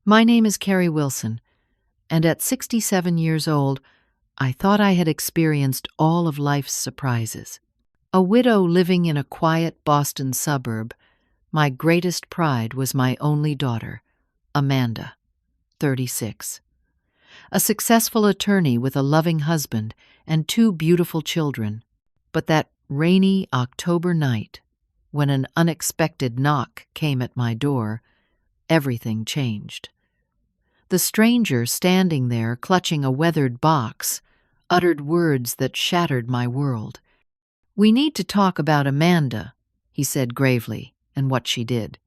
My name is Kerry Wilson, and at 67 years old, I thought I had experienced all of life's surprises. A widow living in a quiet Boston suburb, my greatest pride was my only daughter, Amanda, 36. A successful attorney with a loving husband and 2 beautiful children. But that rainy October night, when an unexpected knock came at my door, everything changed. The stranger standing there clutching a weathered box uttered words that shattered my world. "We need to talk about Amanda," he said gravely, and what she did.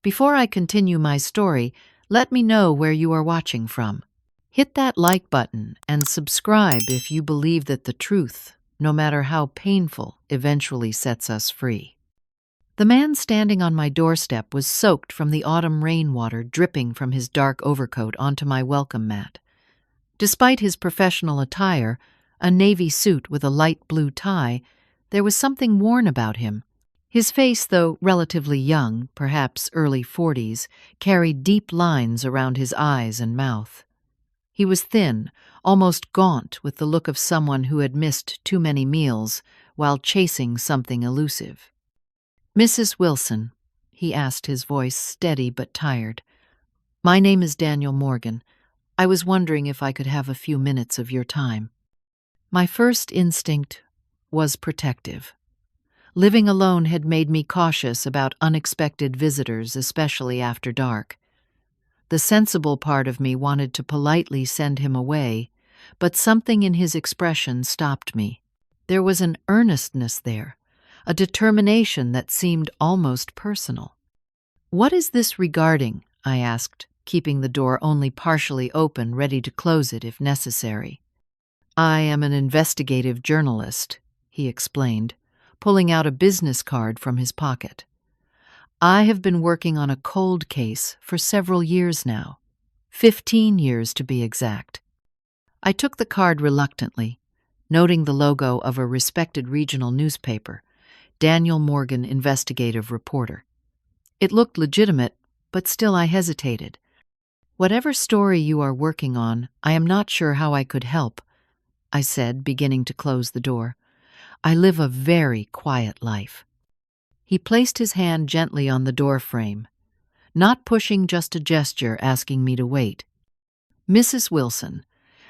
"Before I continue my story, let me know where you are watching from. Hit that like button and subscribe if you believe that the truth, no matter how painful, eventually sets us free." The man standing on my doorstep was soaked from the autumn rainwater dripping from his dark overcoat onto my welcome mat. Despite his professional attire, a navy suit with a light blue tie, there was something worn about him. His face, though relatively young, perhaps early 40s, carried deep lines around his eyes and mouth. He was thin, almost gaunt, with the look of someone who had missed too many meals while chasing something elusive. "Mrs. Wilson," he asked, his voice steady but tired. "My name is Daniel Morgan. I was wondering if I could have a few minutes of your time." My first instinct was protective. Living alone had made me cautious about unexpected visitors, especially after dark. The sensible part of me wanted to politely send him away, but something in his expression stopped me. There was an earnestness there, a determination that seemed almost personal. "What is this regarding?" I asked, keeping the door only partially open, ready to close it if necessary. "I am an investigative journalist," he explained, pulling out a business card from his pocket. "I have been working on a cold case for several years now, 15 years to be exact." I took the card reluctantly, noting the logo of a respected regional newspaper, Daniel Morgan, investigative reporter. It looked legitimate, but still I hesitated. "Whatever story you are working on, I am not sure how I could help," I said, beginning to close the door. "I live a very quiet life." He placed his hand gently on the door frame, not pushing, just a gesture asking me to wait. "Mrs. Wilson,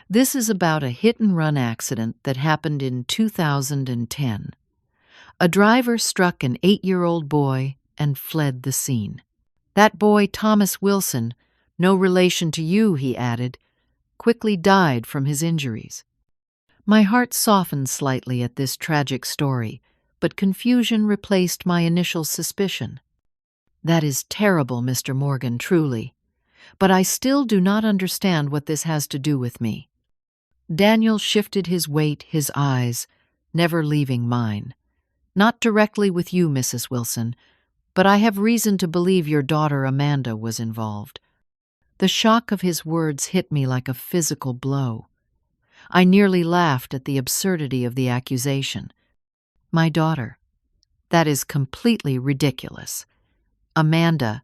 this is about a hit-and-run accident that happened in 2010. A driver struck an 8-year-old boy and fled the scene. That boy, Thomas Wilson, no relation to you," he added, quickly died from his injuries. My heart softened slightly at this tragic story, but confusion replaced my initial suspicion. "That is terrible, Mr. Morgan, truly. But I still do not understand what this has to do with me." Daniel shifted his weight, his eyes, never leaving mine. "Not directly with you, Mrs. Wilson, but I have reason to believe your daughter Amanda was involved." The shock of his words hit me like a physical blow. I nearly laughed at the absurdity of the accusation. "My daughter? That is completely ridiculous. Amanda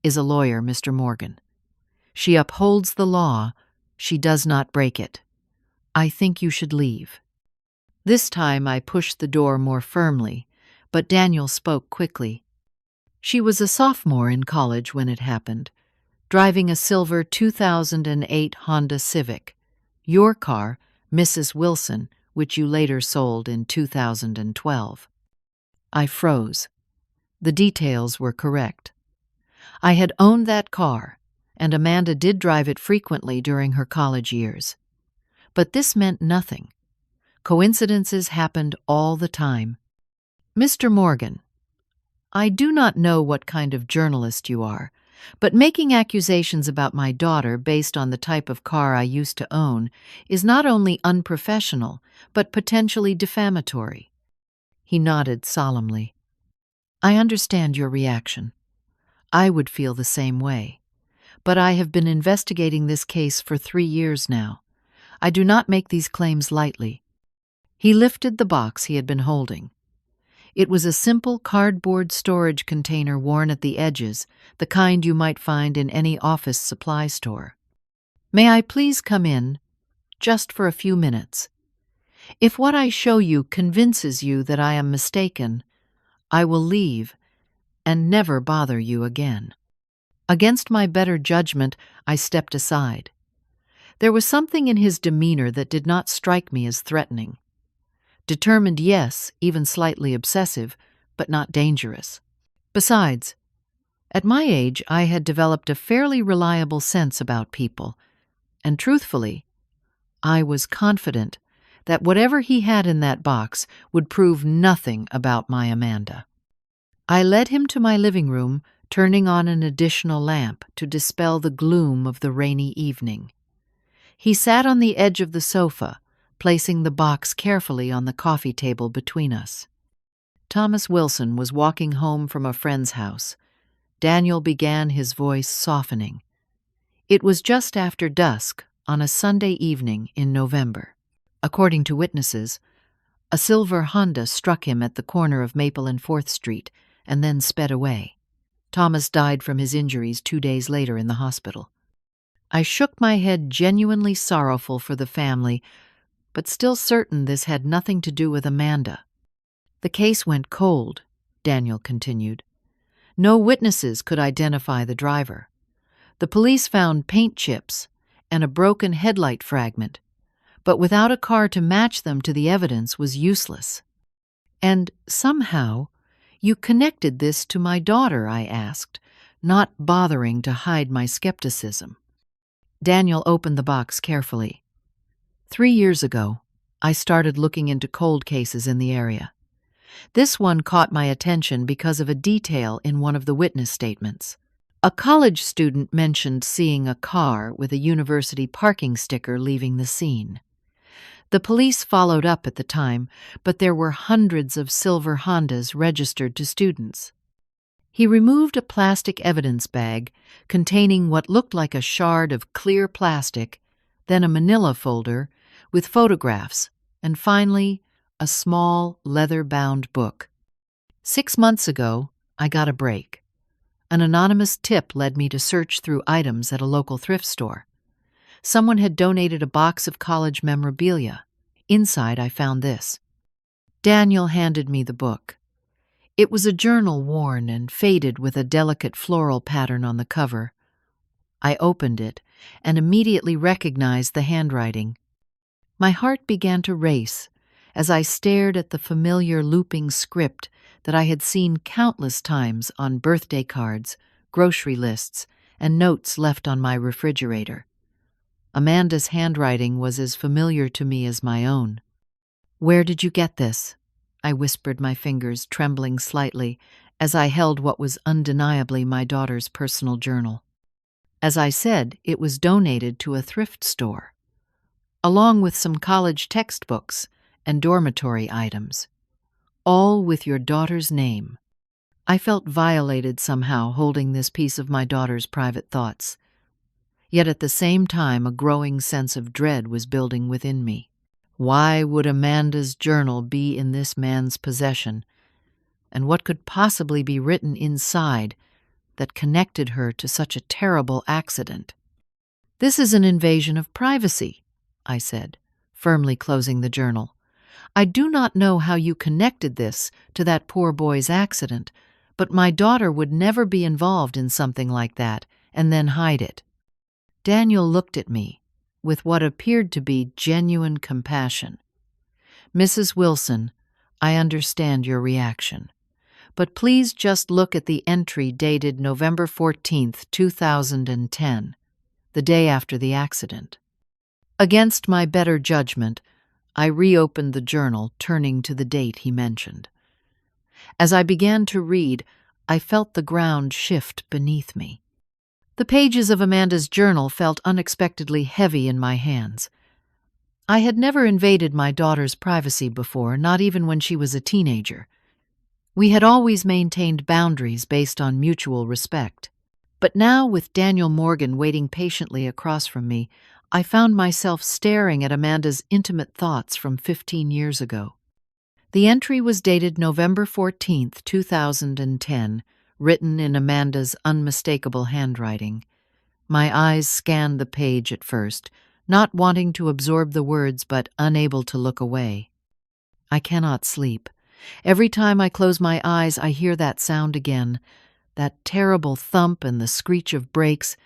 is a lawyer, Mr. Morgan. She upholds the law. She does not break it. I think you should leave." This time I pushed the door more firmly, but Daniel spoke quickly. "She was a sophomore in college when it happened, driving a silver 2008 Honda Civic, your car, Mrs. Wilson, which you later sold in 2012. I froze. The details were correct. I had owned that car, and Amanda did drive it frequently during her college years. But this meant nothing. Coincidences happened all the time. "Mr. Morgan, I do not know what kind of journalist you are, but making accusations about my daughter based on the type of car I used to own is not only unprofessional, but potentially defamatory." He nodded solemnly. "I understand your reaction. I would feel the same way. But I have been investigating this case for 3 years now. I do not make these claims lightly." He lifted the box he had been holding. It was a simple cardboard storage container worn at the edges, the kind you might find in any office supply store. "May I please come in, just for a few minutes? If what I show you convinces you that I am mistaken, I will leave and never bother you again." Against my better judgment, I stepped aside. There was something in his demeanor that did not strike me as threatening. Determined, yes, even slightly obsessive, but not dangerous. Besides, at my age, I had developed a fairly reliable sense about people, and truthfully, I was confident that whatever he had in that box would prove nothing about my Amanda. I led him to my living room, turning on an additional lamp to dispel the gloom of the rainy evening. He sat on the edge of the sofa, placing the box carefully on the coffee table between us. Thomas Wilson was walking home from a friend's house. Daniel began, his voice softening. It was just after dusk on a Sunday evening in November. According to witnesses, a silver Honda struck him at the corner of Maple and 4th Street and then sped away. Thomas died from his injuries 2 days later in the hospital. I shook my head, genuinely sorrowful for the family, but still certain this had nothing to do with Amanda. "The case went cold," Daniel continued. "No witnesses could identify the driver. The police found paint chips and a broken headlight fragment, but without a car to match them to the evidence was useless." "And somehow you connected this to my daughter?" I asked, not bothering to hide my skepticism. Daniel opened the box carefully. 3 years ago, I started looking into cold cases in the area. This one caught my attention because of a detail in one of the witness statements. A college student mentioned seeing a car with a university parking sticker leaving the scene. The police followed up at the time, but there were hundreds of silver Hondas registered to students. He removed a plastic evidence bag containing what looked like a shard of clear plastic, then a manila folder with photographs, and finally, a small leather-bound book. 6 months ago, I got a break. An anonymous tip led me to search through items at a local thrift store. Someone had donated a box of college memorabilia. Inside, I found this. Daniel handed me the book. It was a journal worn and faded with a delicate floral pattern on the cover. I opened it and immediately recognized the handwriting. My heart began to race as I stared at the familiar looping script that I had seen countless times on birthday cards, grocery lists, and notes left on my refrigerator. Amanda's handwriting was as familiar to me as my own. "Where did you get this?" I whispered, my fingers trembling slightly as I held what was undeniably my daughter's personal journal. As I said, it was donated to a thrift store, along with some college textbooks and dormitory items, all with your daughter's name. I felt violated somehow holding this piece of my daughter's private thoughts. Yet at the same time, a growing sense of dread was building within me. Why would Amanda's journal be in this man's possession? And what could possibly be written inside that connected her to such a terrible accident? "This is an invasion of privacy," I said, firmly closing the journal. "I do not know how you connected this to that poor boy's accident, but my daughter would never be involved in something like that and then hide it." Daniel looked at me with what appeared to be genuine compassion. "Mrs. Wilson, I understand your reaction, but please just look at the entry dated November 14th, 2010, the day after the accident." Against my better judgment, I reopened the journal, turning to the date he mentioned. As I began to read, I felt the ground shift beneath me. The pages of Amanda's journal felt unexpectedly heavy in my hands. I had never invaded my daughter's privacy before, not even when she was a teenager. We had always maintained boundaries based on mutual respect. But now, with Daniel Morgan waiting patiently across from me, I found myself staring at Amanda's intimate thoughts from 15 years ago. The entry was dated November 14th, 2010, written in Amanda's unmistakable handwriting. My eyes scanned the page at first, not wanting to absorb the words but unable to look away. I cannot sleep. Every time I close my eyes, I hear that sound again, that terrible thump and the screech of brakes.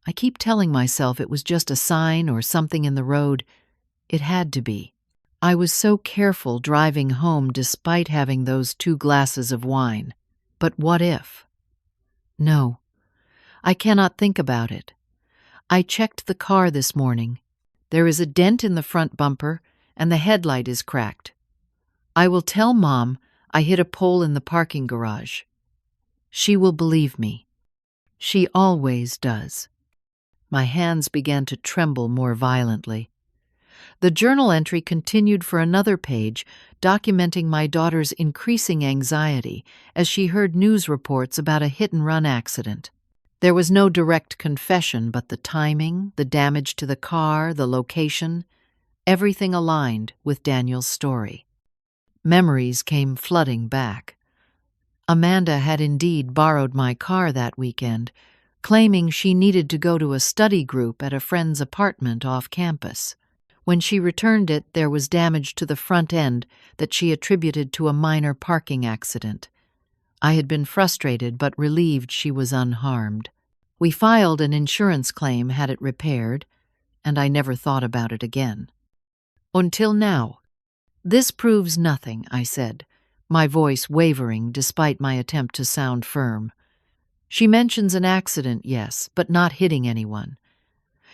I keep telling myself it was just a sign or something in the road. It had to be. I was so careful driving home despite having those 2 glasses of wine. But what if? No, I cannot think about it. I checked the car this morning. There is a dent in the front bumper, and the headlight is cracked. I will tell Mom I hit a pole in the parking garage. She will believe me. She always does. My hands began to tremble more violently. The journal entry continued for another page, documenting my daughter's increasing anxiety as she heard news reports about a hit-and-run accident. There was no direct confession, but the timing, the damage to the car, the location, everything aligned with Daniel's story. Memories came flooding back. Amanda had indeed borrowed my car that weekend, claiming she needed to go to a study group at a friend's apartment off campus. When she returned it, there was damage to the front end that she attributed to a minor parking accident. I had been frustrated but relieved she was unharmed. We filed an insurance claim, had it repaired, and I never thought about it again. Until now. This proves nothing, I said, my voice wavering despite my attempt to sound firm. She mentions an accident, yes, but not hitting anyone.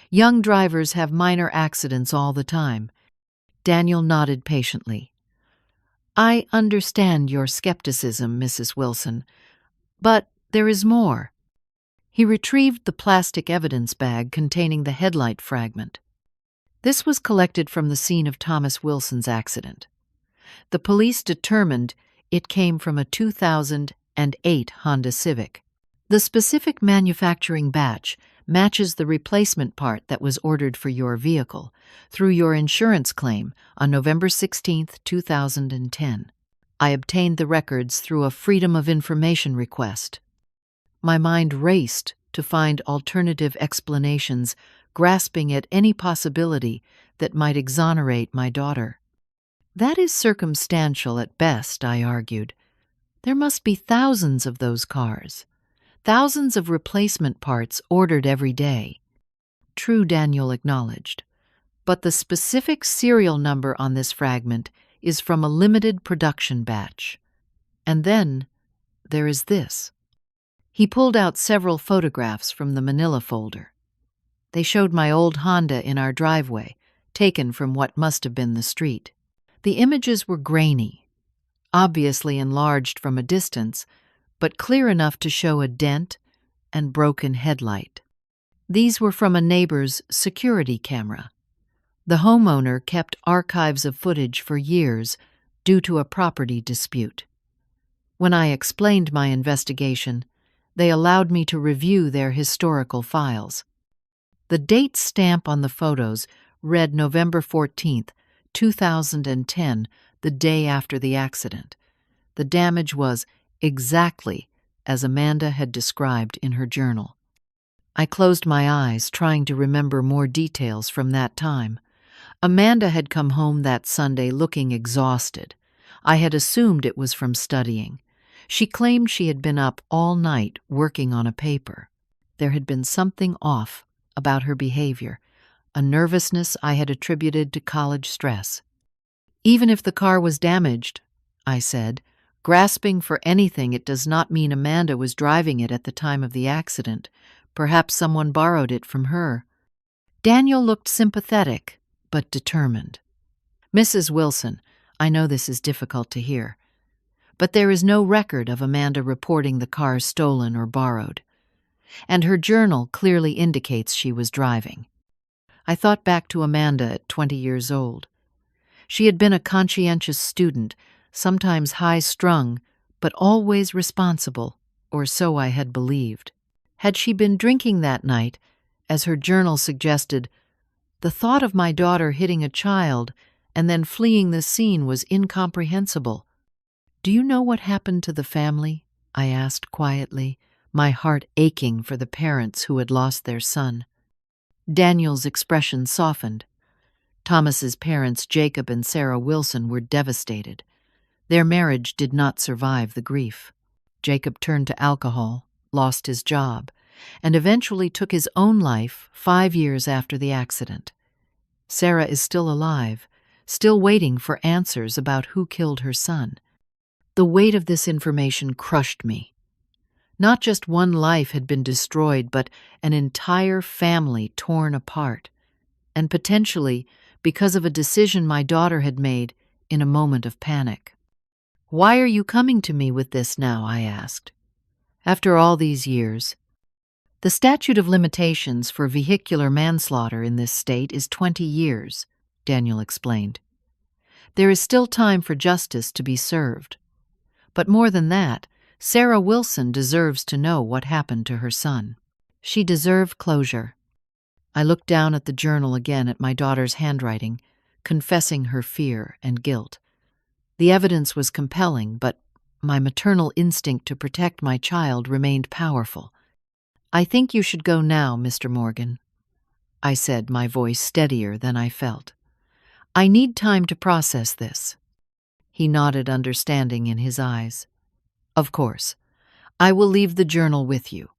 Young drivers have minor accidents all the time. Daniel nodded patiently. I understand your skepticism, Mrs. Wilson, but there is more. He retrieved the plastic evidence bag containing the headlight fragment. This was collected from the scene of Thomas Wilson's accident. The police determined it came from a 2008 Honda Civic. The specific manufacturing batch matches the replacement part that was ordered for your vehicle through your insurance claim on November 16, 2010. I obtained the records through a Freedom of Information request. My mind raced to find alternative explanations, grasping at any possibility that might exonerate my daughter. That is circumstantial at best, I argued. There must be thousands of those cars. Thousands of replacement parts ordered every day. True, Daniel acknowledged. But the specific serial number on this fragment is from a limited production batch. And then there is this. He pulled out several photographs from the manila folder. They showed my old Honda in our driveway, taken from what must have been the street. The images were grainy, obviously enlarged from a distance, but clear enough to show a dent and broken headlight. These were from a neighbor's security camera. The homeowner kept archives of footage for years due to a property dispute. When I explained my investigation, they allowed me to review their historical files. The date stamp on the photos read November 14th, 2010, the day after the accident. The damage was exactly as Amanda had described in her journal. I closed my eyes, trying to remember more details from that time. Amanda had come home that Sunday looking exhausted. I had assumed it was from studying. She claimed she had been up all night working on a paper. There had been something off about her behavior, a nervousness I had attributed to college stress. Even if the car was damaged, I said, grasping for anything, it does not mean Amanda was driving it at the time of the accident. Perhaps someone borrowed it from her. Daniel looked sympathetic, but determined. Mrs. Wilson, I know this is difficult to hear, but there is no record of Amanda reporting the car stolen or borrowed, and her journal clearly indicates she was driving. I thought back to Amanda at 20 years old. She had been a conscientious student, sometimes high-strung, but always responsible, or so I had believed. Had she been drinking that night, as her journal suggested, the thought of my daughter hitting a child and then fleeing the scene was incomprehensible. "Do you know what happened to the family?" I asked quietly, my heart aching for the parents who had lost their son. Daniel's expression softened. Thomas's parents, Jacob and Sarah Wilson, were devastated. Their marriage did not survive the grief. Jacob turned to alcohol, lost his job, and eventually took his own life 5 years after the accident. Sarah is still alive, still waiting for answers about who killed her son. The weight of this information crushed me. Not just one life had been destroyed, but an entire family torn apart, and potentially because of a decision my daughter had made in a moment of panic. "Why are you coming to me with this now?" I asked. "After all these years." "The statute of limitations for vehicular manslaughter in this state is 20 years, Daniel explained. "There is still time for justice to be served. But more than that, Sarah Wilson deserves to know what happened to her son. She deserved closure." I looked down at the journal again at my daughter's handwriting, confessing her fear and guilt. The evidence was compelling, but my maternal instinct to protect my child remained powerful. "I think you should go now, Mr. Morgan," I said, my voice steadier than I felt. "I need time to process this." He nodded understanding in his eyes. "Of course. I will leave the journal with you.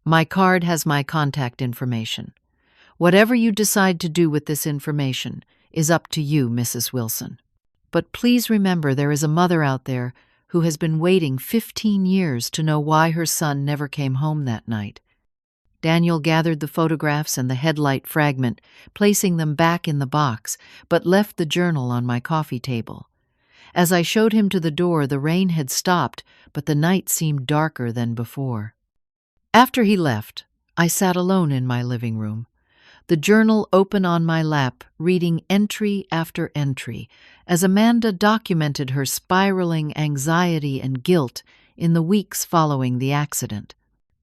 My card has my contact information. Whatever you decide to do with this information is up to you, Mrs. Wilson. But please remember there is a mother out there who has been waiting 15 years to know why her son never came home that night." Daniel gathered the photographs and the headlight fragment, placing them back in the box, but left the journal on my coffee table. As I showed him to the door, the rain had stopped, but the night seemed darker than before. After he left, I sat alone in my living room, the journal open on my lap, reading entry after entry, as Amanda documented her spiraling anxiety and guilt in the weeks following the accident.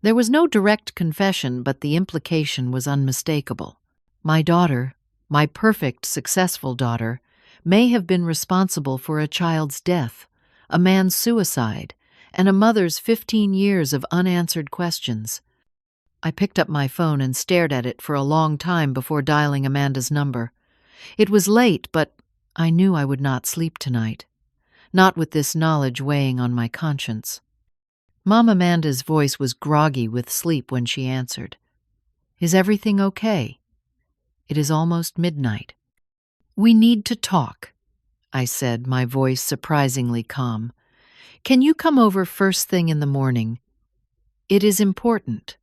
There was no direct confession, but the implication was unmistakable. My daughter, my perfect, successful daughter, may have been responsible for a child's death, a man's suicide, and a mother's 15 years of unanswered questions. I picked up my phone and stared at it for a long time before dialing Amanda's number. It was late, but I knew I would not sleep tonight, not with this knowledge weighing on my conscience. Mom Amanda's voice was groggy with sleep when she answered. "Is everything okay? It is almost midnight." "We need to talk," I said, my voice surprisingly calm. "Can you come over first thing in the morning? It is important."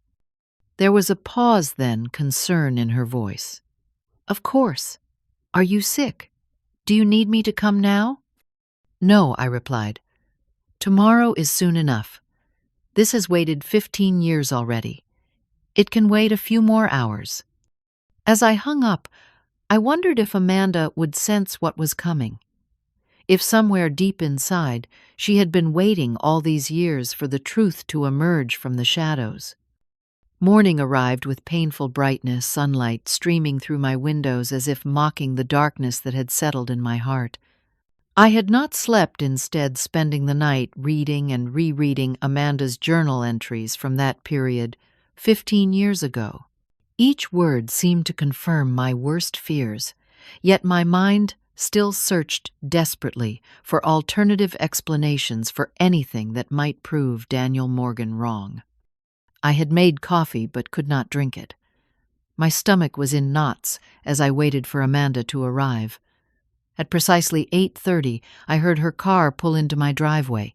There was a pause then, concern in her voice. "Of course. Are you sick? Do you need me to come now?" "No," I replied. "Tomorrow is soon enough. This has waited 15 years already. It can wait a few more hours." As I hung up, I wondered if Amanda would sense what was coming. If somewhere deep inside, she had been waiting all these years for the truth to emerge from the shadows. Morning arrived with painful brightness, sunlight streaming through my windows as if mocking the darkness that had settled in my heart. I had not slept, instead spending the night reading and rereading Amanda's journal entries from that period 15 years ago. Each word seemed to confirm my worst fears, yet my mind still searched desperately for alternative explanations for anything that might prove Daniel Morgan wrong. I had made coffee but could not drink it. My stomach was in knots as I waited for Amanda to arrive. At precisely 8:30, I heard her car pull into my driveway.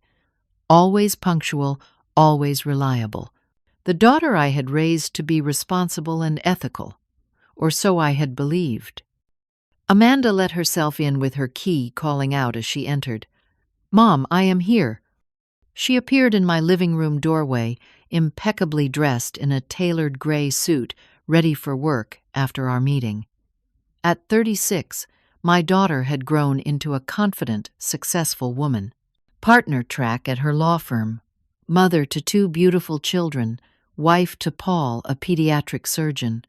Always punctual, always reliable. The daughter I had raised to be responsible and ethical, or so I had believed. Amanda let herself in with her key, calling out as she entered, "Mom, I am here." She appeared in my living room doorway, impeccably dressed in a tailored gray suit, ready for work after our meeting. At 36, my daughter had grown into a confident, successful woman. Partner track at her law firm, mother to 2 beautiful children, wife to Paul, a pediatric surgeon.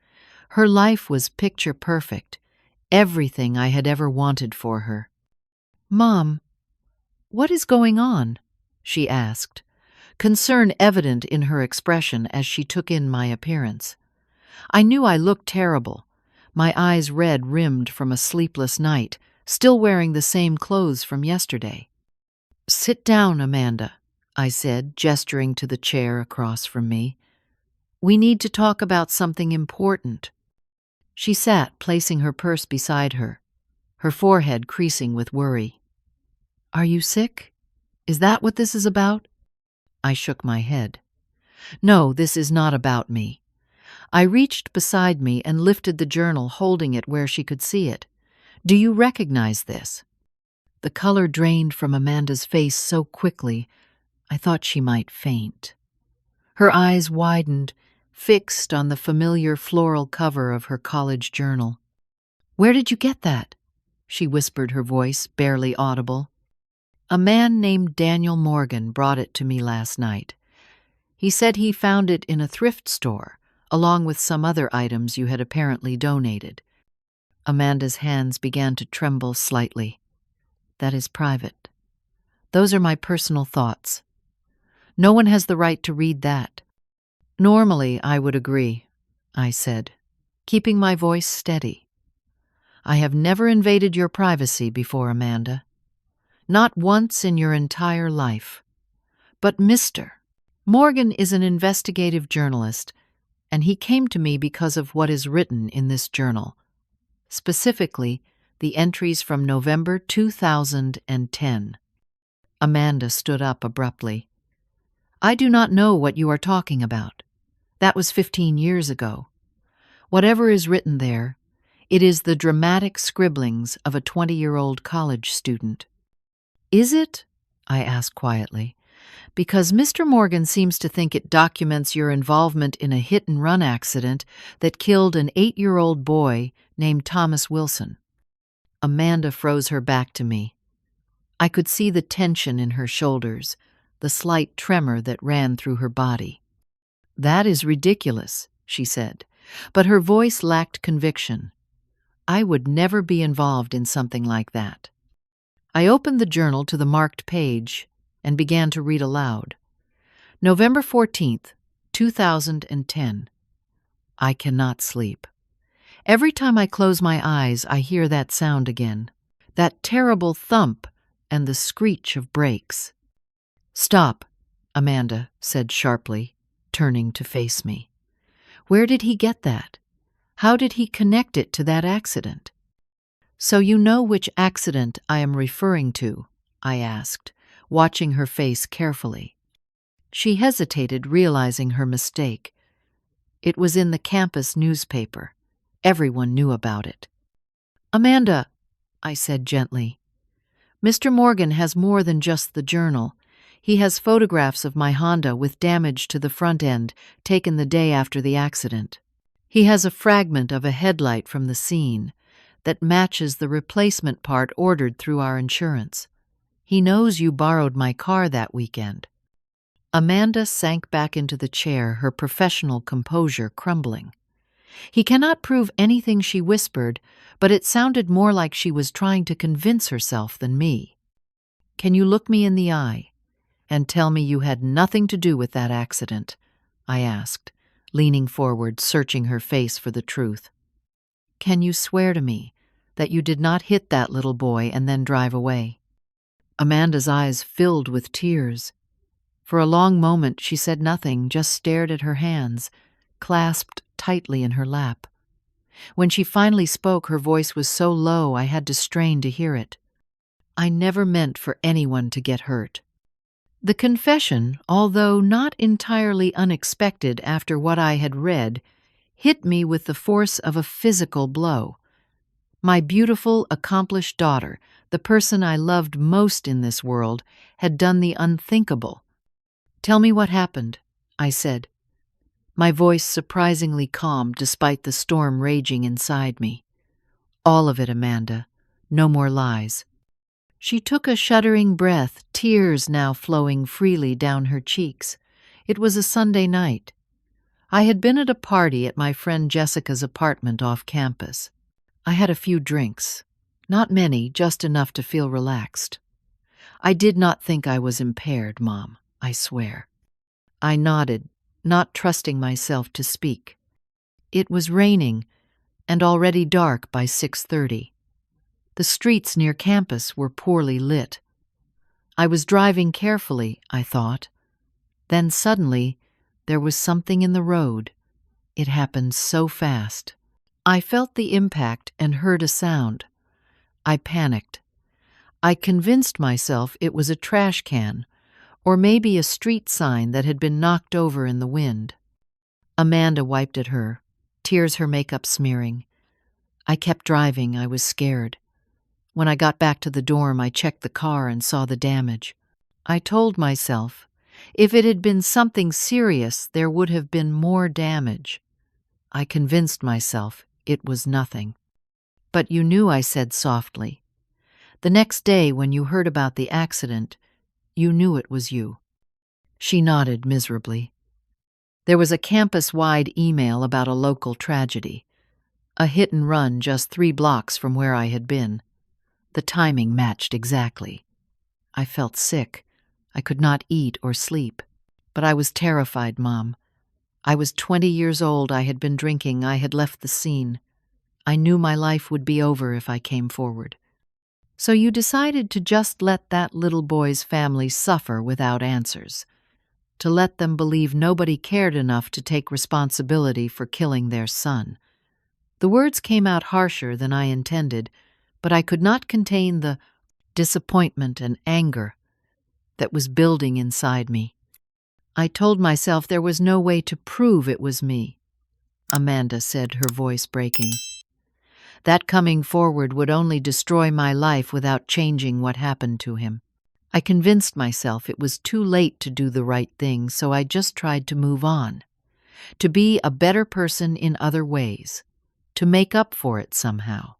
Her life was picture perfect, everything I had ever wanted for her. "Mom, what is going on?" she asked, concern evident in her expression as she took in my appearance. I knew I looked terrible, my eyes red-rimmed from a sleepless night, still wearing the same clothes from yesterday. "Sit down, Amanda," I said, gesturing to the chair across from me. "We need to talk about something important." She sat, placing her purse beside her, her forehead creasing with worry. "Are you sick? Is that what this is about?" I shook my head. "No, this is not about me." I reached beside me and lifted the journal, holding it where she could see it. "Do you recognize this?" The color drained from Amanda's face so quickly, I thought she might faint. Her eyes widened, fixed on the familiar floral cover of her college journal. "Where did you get that?" she whispered, her voice barely audible. "A man named Daniel Morgan brought it to me last night. He said he found it in a thrift store, along with some other items you had apparently donated." Amanda's hands began to tremble slightly. "That is private. Those are my personal thoughts. No one has the right to read that." "Normally, I would agree," I said, keeping my voice steady. "I have never invaded your privacy before, Amanda. Not once in your entire life. But Mr. Morgan is an investigative journalist, and he came to me because of what is written in this journal, specifically the entries from November 2010. Amanda stood up abruptly. "I do not know what you are talking about. That was 15 years ago. Whatever is written there, it is the dramatic scribblings of a 20-year-old college student." "Is it?" I asked quietly, "because Mr. Morgan seems to think it documents your involvement in a hit-and-run accident that killed an 8-year-old boy named Thomas Wilson." Amanda froze her back to me. I could see the tension in her shoulders, the slight tremor that ran through her body. "That is ridiculous," she said, but her voice lacked conviction. "I would never be involved in something like that." I opened the journal to the marked page and began to read aloud. "November 14th, 2010. I cannot sleep. Every time I close my eyes, I hear that sound again, that terrible thump and the screech of brakes." "Stop," Amanda said sharply, turning to face me. "Where did he get that? How did he connect it to that accident?" "So you know which accident I am referring to?" I asked, watching her face carefully. She hesitated, realizing her mistake. "It was in the campus newspaper. Everyone knew about it." "Amanda," I said gently, "Mr. Morgan has more than just the journal. He has photographs of my Honda with damage to the front end, taken the day after the accident. He has a fragment of a headlight from the scene that matches the replacement part ordered through our insurance. He knows you borrowed my car that weekend." Amanda sank back into the chair, her professional composure crumbling. "He cannot prove anything," she whispered, but it sounded more like she was trying to convince herself than me. "Can you look me in the eye and tell me you had nothing to do with that accident?" I asked, leaning forward, searching her face for the truth. "Can you swear to me that you did not hit that little boy and then drive away?" Amanda's eyes filled with tears. For a long moment she said nothing, just stared at her hands, clasped tightly in her lap. When she finally spoke, her voice was so low I had to strain to hear it. "I never meant for anyone to get hurt." The confession, although not entirely unexpected after what I had read, hit me with the force of a physical blow. My beautiful, accomplished daughter, the person I loved most in this world, had done the unthinkable. "Tell me what happened," I said, my voice surprisingly calm despite the storm raging inside me. "All of it, Amanda. No more lies." She took a shuddering breath, tears now flowing freely down her cheeks. It was a Sunday night. I had been at a party at my friend Jessica's apartment off campus. I had a few drinks. Not many, just enough to feel relaxed. I did not think I was impaired, Mom, I swear. I nodded, not trusting myself to speak. It was raining, and already dark by 6:30. The streets near campus were poorly lit. I was driving carefully, I thought. Then suddenly, there was something in the road. It happened so fast. I felt the impact and heard a sound. I panicked. I convinced myself it was a trash can, or maybe a street sign that had been knocked over in the wind. Amanda wiped at her, tears her makeup smearing. I kept driving. I was scared. When I got back to the dorm, I checked the car and saw the damage. I told myself, if it had been something serious, there would have been more damage. I convinced myself it was nothing. But you knew, I said softly. The next day, when you heard about the accident, you knew it was you. She nodded miserably. There was a campus-wide email about a local tragedy. A hit and run just 3 blocks from where I had been. The timing matched exactly. I felt sick. I could not eat or sleep. But I was terrified, Mom. I was 20 years old. I had been drinking. I had left the scene. I knew my life would be over if I came forward. So you decided to just let that little boy's family suffer without answers. To let them believe nobody cared enough to take responsibility for killing their son. The words came out harsher than I intended, but I could not contain the disappointment and anger that was building inside me. I told myself there was no way to prove it was me, Amanda said, her voice breaking. That coming forward would only destroy my life without changing what happened to him. I convinced myself it was too late to do the right thing, so I just tried to move on, to be a better person in other ways, to make up for it somehow.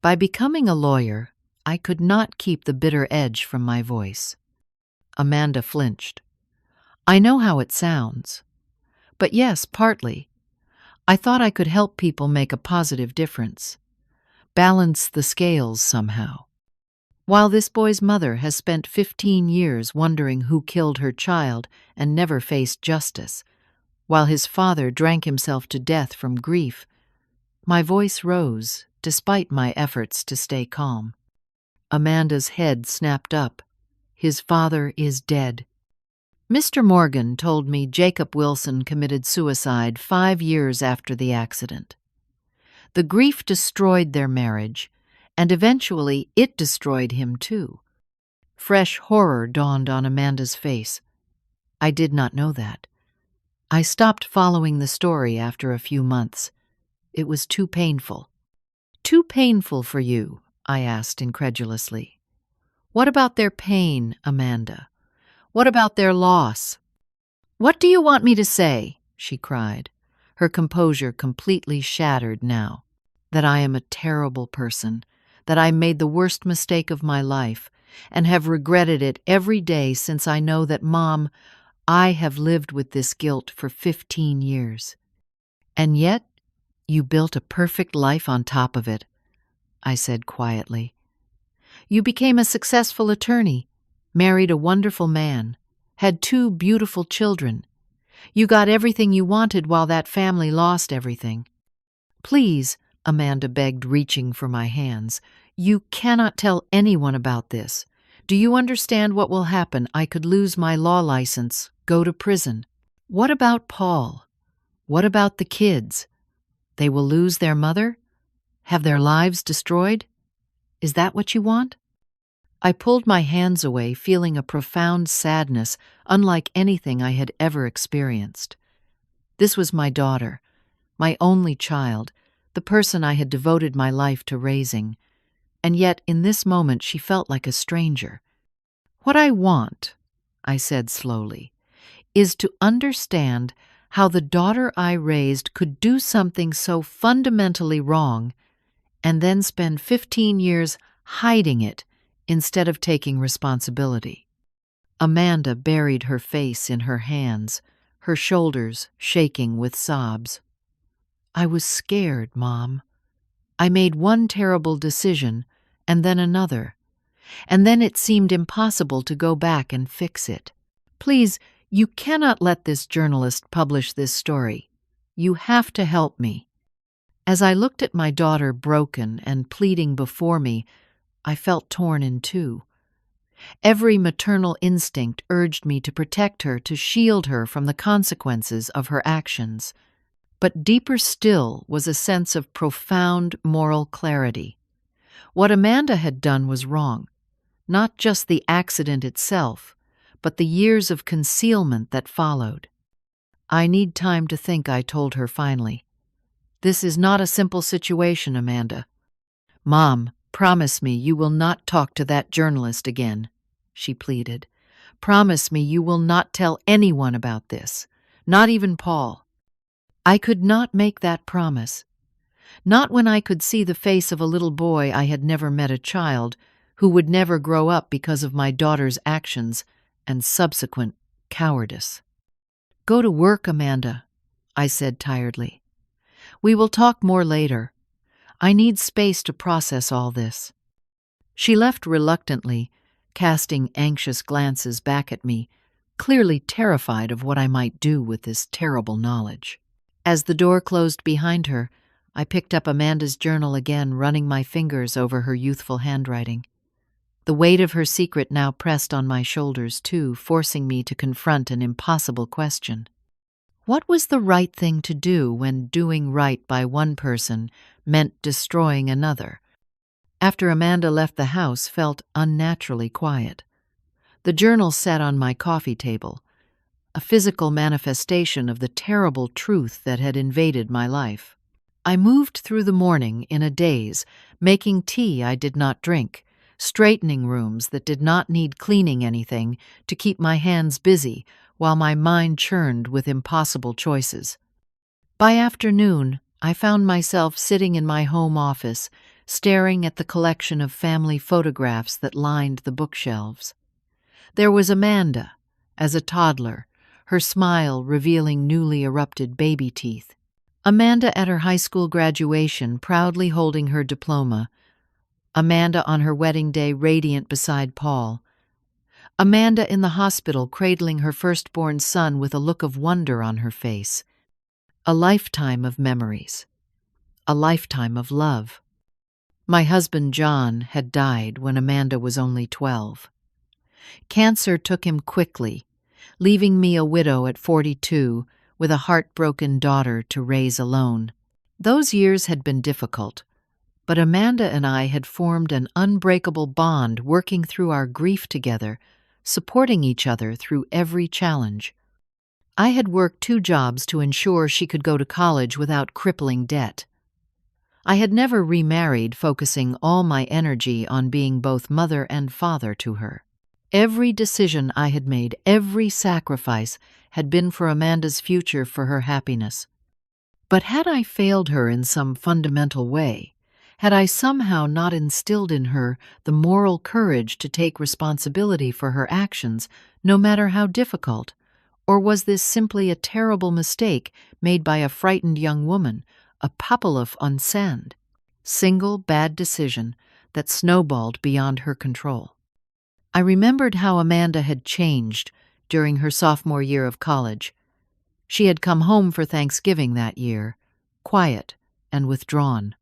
By becoming a lawyer, I could not keep the bitter edge from my voice. Amanda flinched. I know how it sounds. But yes, partly. I thought I could help people make a positive difference. Balance the scales somehow. While this boy's mother has spent 15 years wondering who killed her child and never faced justice, while his father drank himself to death from grief, my voice rose despite my efforts to stay calm. Amanda's head snapped up. His father is dead. Mr. Morgan told me Jacob Wilson committed suicide 5 years after the accident. The grief destroyed their marriage, and eventually it destroyed him too. Fresh horror dawned on Amanda's face. I did not know that. I stopped following the story after a few months. It was too painful. Too painful for you? I asked incredulously. What about their pain, Amanda? What about their loss? What do you want me to say? She cried, her composure completely shattered now. That I am a terrible person, that I made the worst mistake of my life, and have regretted it every day since I know that, Mom, I have lived with this guilt for 15 years. And yet, you built a perfect life on top of it, I said quietly. You became a successful attorney, married a wonderful man, had 2 beautiful children. You got everything you wanted while that family lost everything. Please, Amanda begged, reaching for my hands, you cannot tell anyone about this. Do you understand what will happen? I could lose my law license, go to prison. What about Paul? What about the kids? They will lose their mother? Have their lives destroyed? Is that what you want? I pulled my hands away, feeling a profound sadness unlike anything I had ever experienced. This was my daughter, my only child, the person I had devoted my life to raising, and yet in this moment she felt like a stranger. What I want, I said slowly, is to understand how the daughter I raised could do something so fundamentally wrong and then spend 15 years hiding it instead of taking responsibility. Amanda buried her face in her hands, her shoulders shaking with sobs. I was scared, Mom. I made one terrible decision, and then another, and then it seemed impossible to go back and fix it. Please, you cannot let this journalist publish this story. You have to help me." As I looked at my daughter broken and pleading before me, I felt torn in two. Every maternal instinct urged me to protect her, to shield her from the consequences of her actions. But deeper still was a sense of profound moral clarity. What Amanda had done was wrong, not just the accident itself, but the years of concealment that followed. "I need time to think," I told her finally. "This is not a simple situation, Amanda." "Mom, promise me you will not talk to that journalist again," she pleaded. "Promise me you will not tell anyone about this, not even Paul." I could not make that promise. Not when I could see the face of a little boy I had never met, a child who would never grow up because of my daughter's actions and subsequent cowardice. "Go to work, Amanda," I said tiredly. "We will talk more later. I need space to process all this." She left reluctantly, casting anxious glances back at me, clearly terrified of what I might do with this terrible knowledge. As the door closed behind her, I picked up Amanda's journal again, running my fingers over her youthful handwriting. The weight of her secret now pressed on my shoulders, too, forcing me to confront an impossible question. What was the right thing to do when doing right by one person meant destroying another? After Amanda left, the house felt unnaturally quiet. The journal sat on my coffee table, a physical manifestation of the terrible truth that had invaded my life. I moved through the morning in a daze, making tea I did not drink, straightening rooms that did not need cleaning anything to keep my hands busy while my mind churned with impossible choices. By afternoon, I found myself sitting in my home office, staring at the collection of family photographs that lined the bookshelves. There was Amanda, as a toddler, her smile revealing newly erupted baby teeth. Amanda at her high school graduation, proudly holding her diploma. Amanda on her wedding day, radiant beside Paul. Amanda in the hospital, cradling her firstborn son with a look of wonder on her face. A lifetime of memories. A lifetime of love. My husband John had died when Amanda was only 12. Cancer took him quickly, leaving me a widow at 42 with a heartbroken daughter to raise alone. Those years had been difficult, but Amanda and I had formed an unbreakable bond, working through our grief together, supporting each other through every challenge. I had worked 2 jobs to ensure she could go to college without crippling debt. I had never remarried, focusing all my energy on being both mother and father to her. Every decision I had made, every sacrifice, had been for Amanda's future, for her happiness. But had I failed her in some fundamental way? Had I somehow not instilled in her the moral courage to take responsibility for her actions, no matter how difficult? Or was this simply a terrible mistake made by a frightened young woman, a Papaluf on sand? Single bad decision that snowballed beyond her control. I remembered how Amanda had changed during her sophomore year of college. She had come home for Thanksgiving that year, quiet and withdrawn.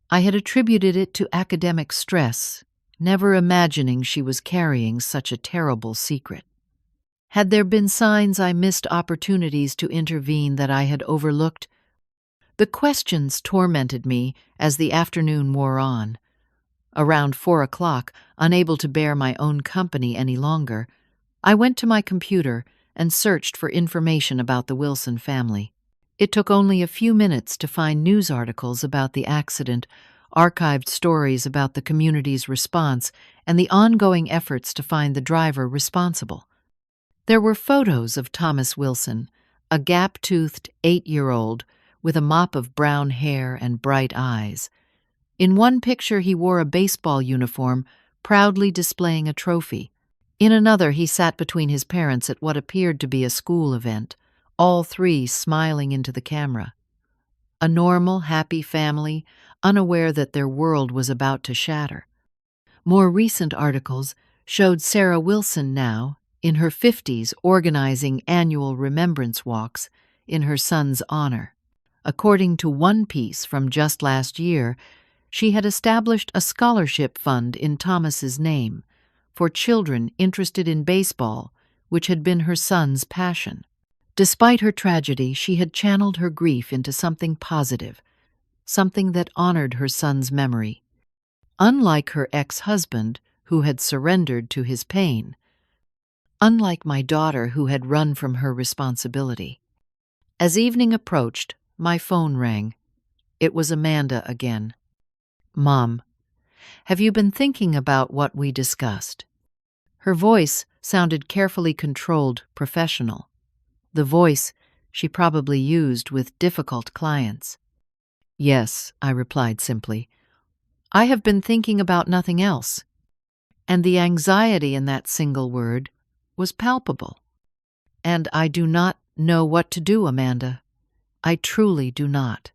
I had attributed it to academic stress, never imagining she was carrying such a terrible secret. Had there been signs I missed, opportunities to intervene that I had overlooked? The questions tormented me as the afternoon wore on. Around 4 o'clock, unable to bear my own company any longer, I went to my computer and searched for information about the Wilson family. It took only a few minutes to find news articles about the accident, archived stories about the community's response, and the ongoing efforts to find the driver responsible. There were photos of Thomas Wilson, a gap-toothed 8-year-old with a mop of brown hair and bright eyes. In one picture, he wore a baseball uniform, proudly displaying a trophy. In another, he sat between his parents at what appeared to be a school event, all 3 smiling into the camera. a normal, happy family, unaware that their world was about to shatter. More recent articles showed Sarah Wilson now, in her 50s, organizing annual remembrance walks in her son's honor. According to one piece from just last year, she had established a scholarship fund in Thomas's name for children interested in baseball, which had been her son's passion. Despite her tragedy, she had channeled her grief into something positive, something that honored her son's memory. Unlike her ex-husband, who had surrendered to his pain. Unlike my daughter, who had run from her responsibility. As evening approached, my phone rang. It was Amanda again. "Mom, have you been thinking about what we discussed?" Her voice sounded carefully controlled, professional. The voice she probably used with difficult clients. "Yes," I replied simply. "I have been thinking about nothing else." And the anxiety in that single word was palpable. "And I do not know what to do, Amanda. I truly do not."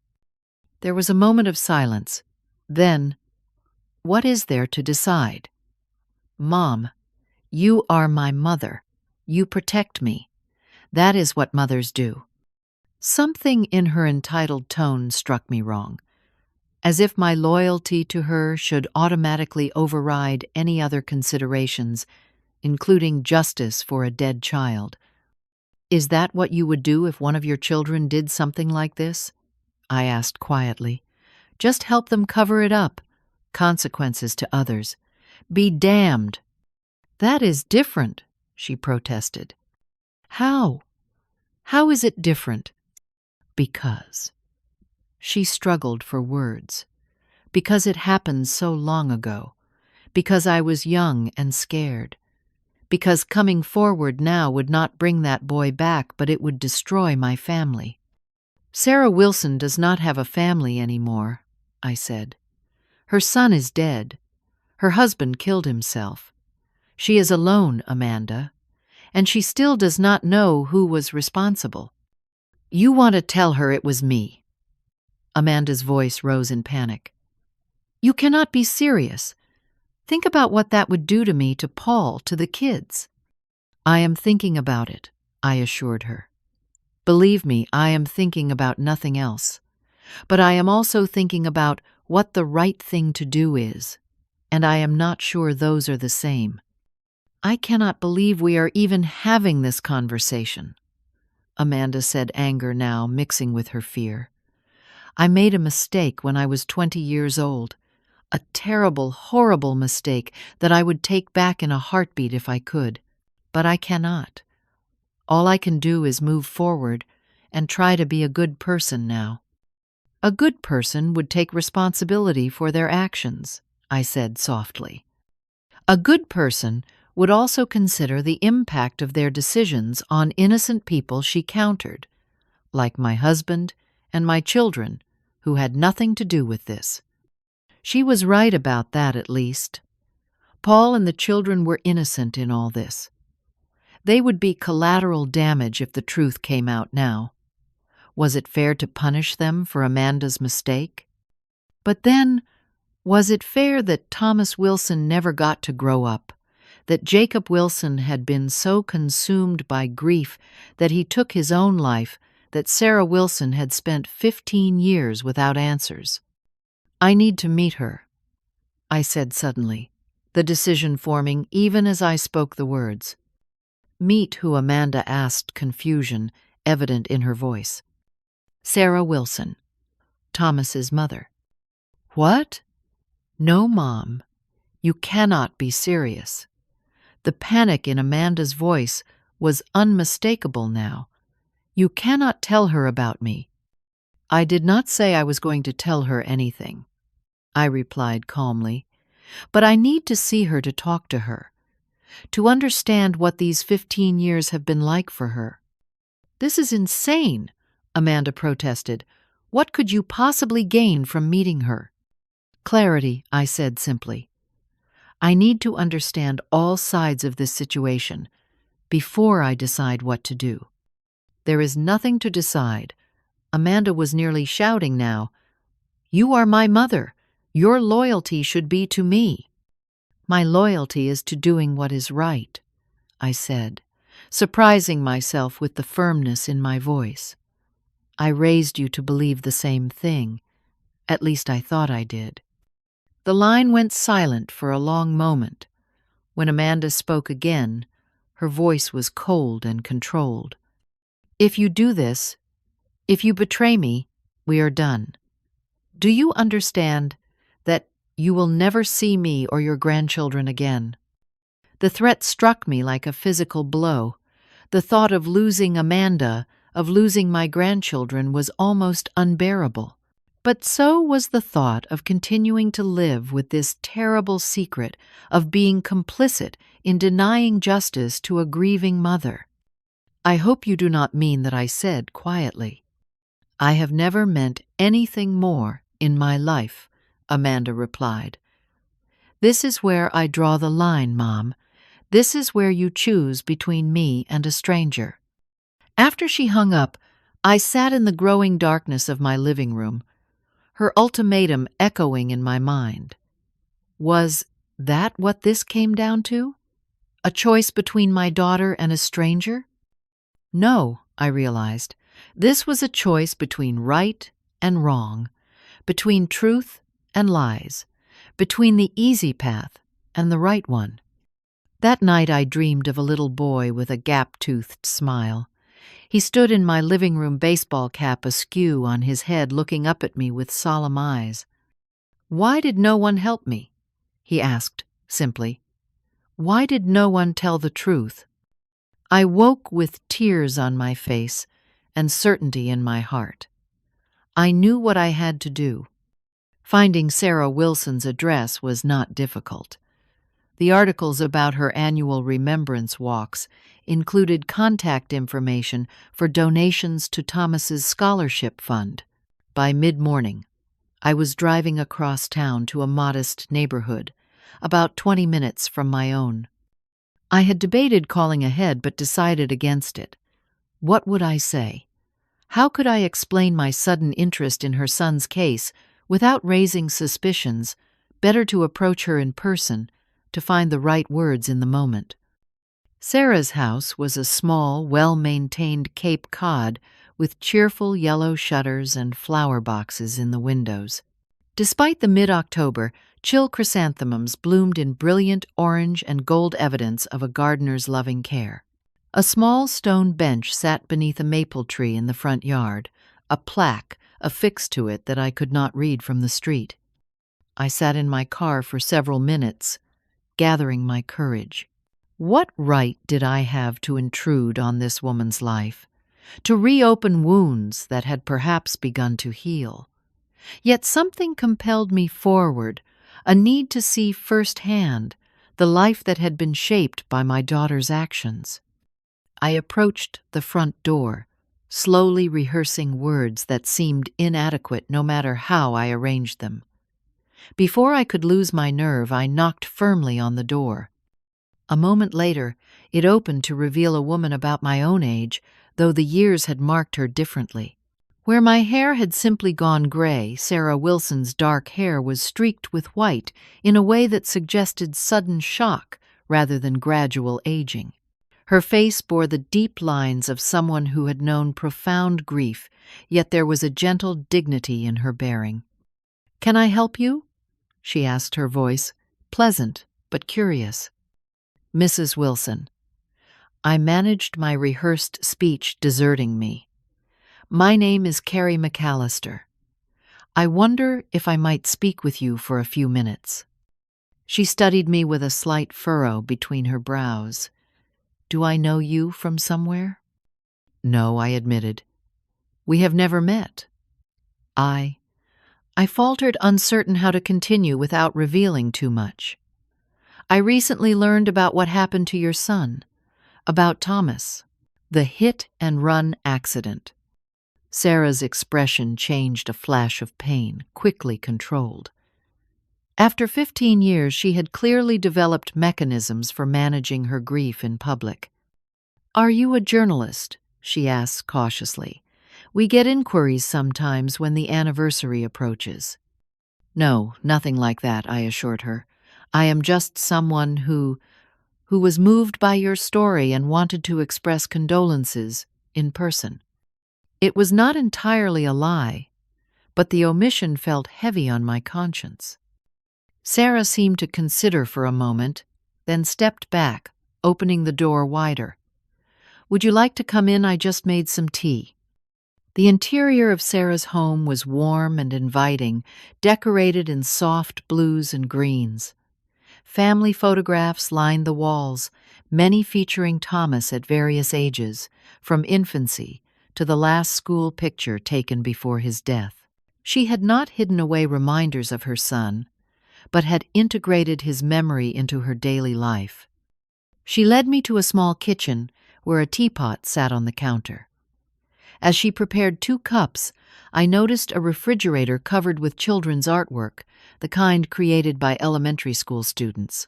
There was a moment of silence. Then, "What is there to decide?" "Mom, you are my mother. You protect me. That is what mothers do." Something in her entitled tone struck me wrong, as if my loyalty to her should automatically override any other considerations, including justice for a dead child. "Is that what you would do if one of your children did something like this?" I asked quietly. "Just help them cover it up. Consequences to others. Be damned." "That is different," she protested. "How? How is it different?" "Because." She struggled for words. "Because it happened so long ago. Because I was young and scared. Because coming forward now would not bring that boy back, but it would destroy my family." "Sarah Wilson does not have a family anymore," I said. "Her son is dead. Her husband killed himself. She is alone, Amanda, and she still does not know who was responsible." "You want to tell her it was me." Amanda's voice rose in panic. "You cannot be serious. Think about what that would do to me, to Paul, to the kids." "I am thinking about it," I assured her. "Believe me, I am thinking about nothing else. But I am also thinking about what the right thing to do is, and I am not sure those are the same." "I cannot believe we are even having this conversation," Amanda said, anger now mixing with her fear. "I made a mistake when I was 20 years old. A terrible, horrible mistake that I would take back in a heartbeat if I could. But I cannot. All I can do is move forward and try to be a good person now." "A good person would take responsibility for their actions," I said softly. "A good person would also consider the impact of their decisions on innocent people she countered, like my husband and my children, who had nothing to do with this." She was right about that, at least. Paul and the children were innocent in all this. They would be collateral damage if the truth came out now. Was it fair to punish them for Amanda's mistake? But then, was it fair that Thomas Wilson never got to grow up, that Jacob Wilson had been so consumed by grief that he took his own life, that Sarah Wilson had spent 15 years without answers? "I need to meet her," I said suddenly, the decision forming even as I spoke the words. "Meet who?" Amanda asked, confusion evident in her voice. "Sarah Wilson, Thomas's mother." "What?" "No, Mom. You cannot be serious." The panic in Amanda's voice was unmistakable now. "You cannot tell her about me." "I did not say I was going to tell her anything," I replied calmly. "But I need to see her to talk to her, to understand what these 15 years have been like for her." "This is insane," Amanda protested. "What could you possibly gain from meeting her?" "Clarity," I said simply. "I need to understand all sides of this situation before I decide what to do. There is nothing to decide. Amanda was nearly shouting now. "You are my mother. Your loyalty should be to me." "My loyalty is to doing what is right," I said, surprising myself with the firmness in my voice. "I raised you to believe the same thing. At least I thought I did." The line went silent for a long moment. When Amanda spoke again, her voice was cold and controlled. "If you do this, if you betray me, we are done. Do you understand that you will never see me or your grandchildren again?" The threat struck me like a physical blow. The thought of losing Amanda, of losing my grandchildren, was almost unbearable. But so was the thought of continuing to live with this terrible secret of being complicit in denying justice to a grieving mother. "I hope you do not mean that," I said quietly. "I have never meant anything more in my life," Amanda replied. "This is where I draw the line, Mom. This is where you choose between me and a stranger." After she hung up, I sat in the growing darkness of my living room, her ultimatum echoing in my mind. Was that what this came down to? A choice between my daughter and a stranger? No, I realized. This was a choice between right and wrong, between truth and lies, between the easy path and the right one. That night I dreamed of a little boy with a gap-toothed smile. He stood in my living room, baseball cap askew on his head, looking up at me with solemn eyes. "Why did no one help me?" he asked simply. "Why did no one tell the truth?" I woke with tears on my face and certainty in my heart. I knew what I had to do. Finding Sarah Wilson's address was not difficult. The articles about her annual remembrance walks included contact information for donations to Thomas's scholarship fund. By mid-morning, I was driving across town to a modest neighborhood, about 20 minutes from my own. I had debated calling ahead but decided against it. What would I say? How could I explain my sudden interest in her son's case without raising suspicions? Better to approach her in person, to find the right words in the moment. Sarah's house was a small, well-maintained Cape Cod with cheerful yellow shutters and flower boxes in the windows. Despite the mid-October, chill chrysanthemums bloomed in brilliant orange and gold evidence of a gardener's loving care. A small stone bench sat beneath a maple tree in the front yard, a plaque affixed to it that I could not read from the street. I sat in my car for several minutes, gathering my courage. What right did I have to intrude on this woman's life, to reopen wounds that had perhaps begun to heal? Yet something compelled me forward, a need to see firsthand the life that had been shaped by my daughter's actions. I approached the front door, slowly rehearsing words that seemed inadequate no matter how I arranged them. Before I could lose my nerve, I knocked firmly on the door. A moment later, it opened to reveal a woman about my own age, though the years had marked her differently. Where my hair had simply gone gray, Sarah Wilson's dark hair was streaked with white in a way that suggested sudden shock rather than gradual aging. Her face bore the deep lines of someone who had known profound grief, yet there was a gentle dignity in her bearing. "Can I help you?" she asked, her voice pleasant but curious. "Mrs. Wilson." I managed my rehearsed speech deserting me. "My name is Kerry McAllister. I wonder if I might speak with you for a few minutes." She studied me with a slight furrow between her brows. "Do I know you from somewhere?" "No," I admitted. "We have never met." I faltered, uncertain how to continue without revealing too much. "I recently learned about what happened to your son, about Thomas, the hit-and-run accident." Sarah's expression changed, a flash of pain, quickly controlled. After 15 years, she had clearly developed mechanisms for managing her grief in public. "Are you a journalist?" she asked cautiously. We get inquiries sometimes when the anniversary approaches. No, nothing like that, I assured her. I am just someone who was moved by your story and wanted to express condolences in person. It was not entirely a lie, but the omission felt heavy on my conscience. Sarah seemed to consider for a moment, then stepped back, opening the door wider. Would you like to come in? I just made some tea. The interior of Sarah's home was warm and inviting, decorated in soft blues and greens. Family photographs lined the walls, many featuring Thomas at various ages, from infancy to the last school picture taken before his death. She had not hidden away reminders of her son, but had integrated his memory into her daily life. She led me to a small kitchen where a teapot sat on the counter. As she prepared 2 cups, I noticed a refrigerator covered with children's artwork, the kind created by elementary school students.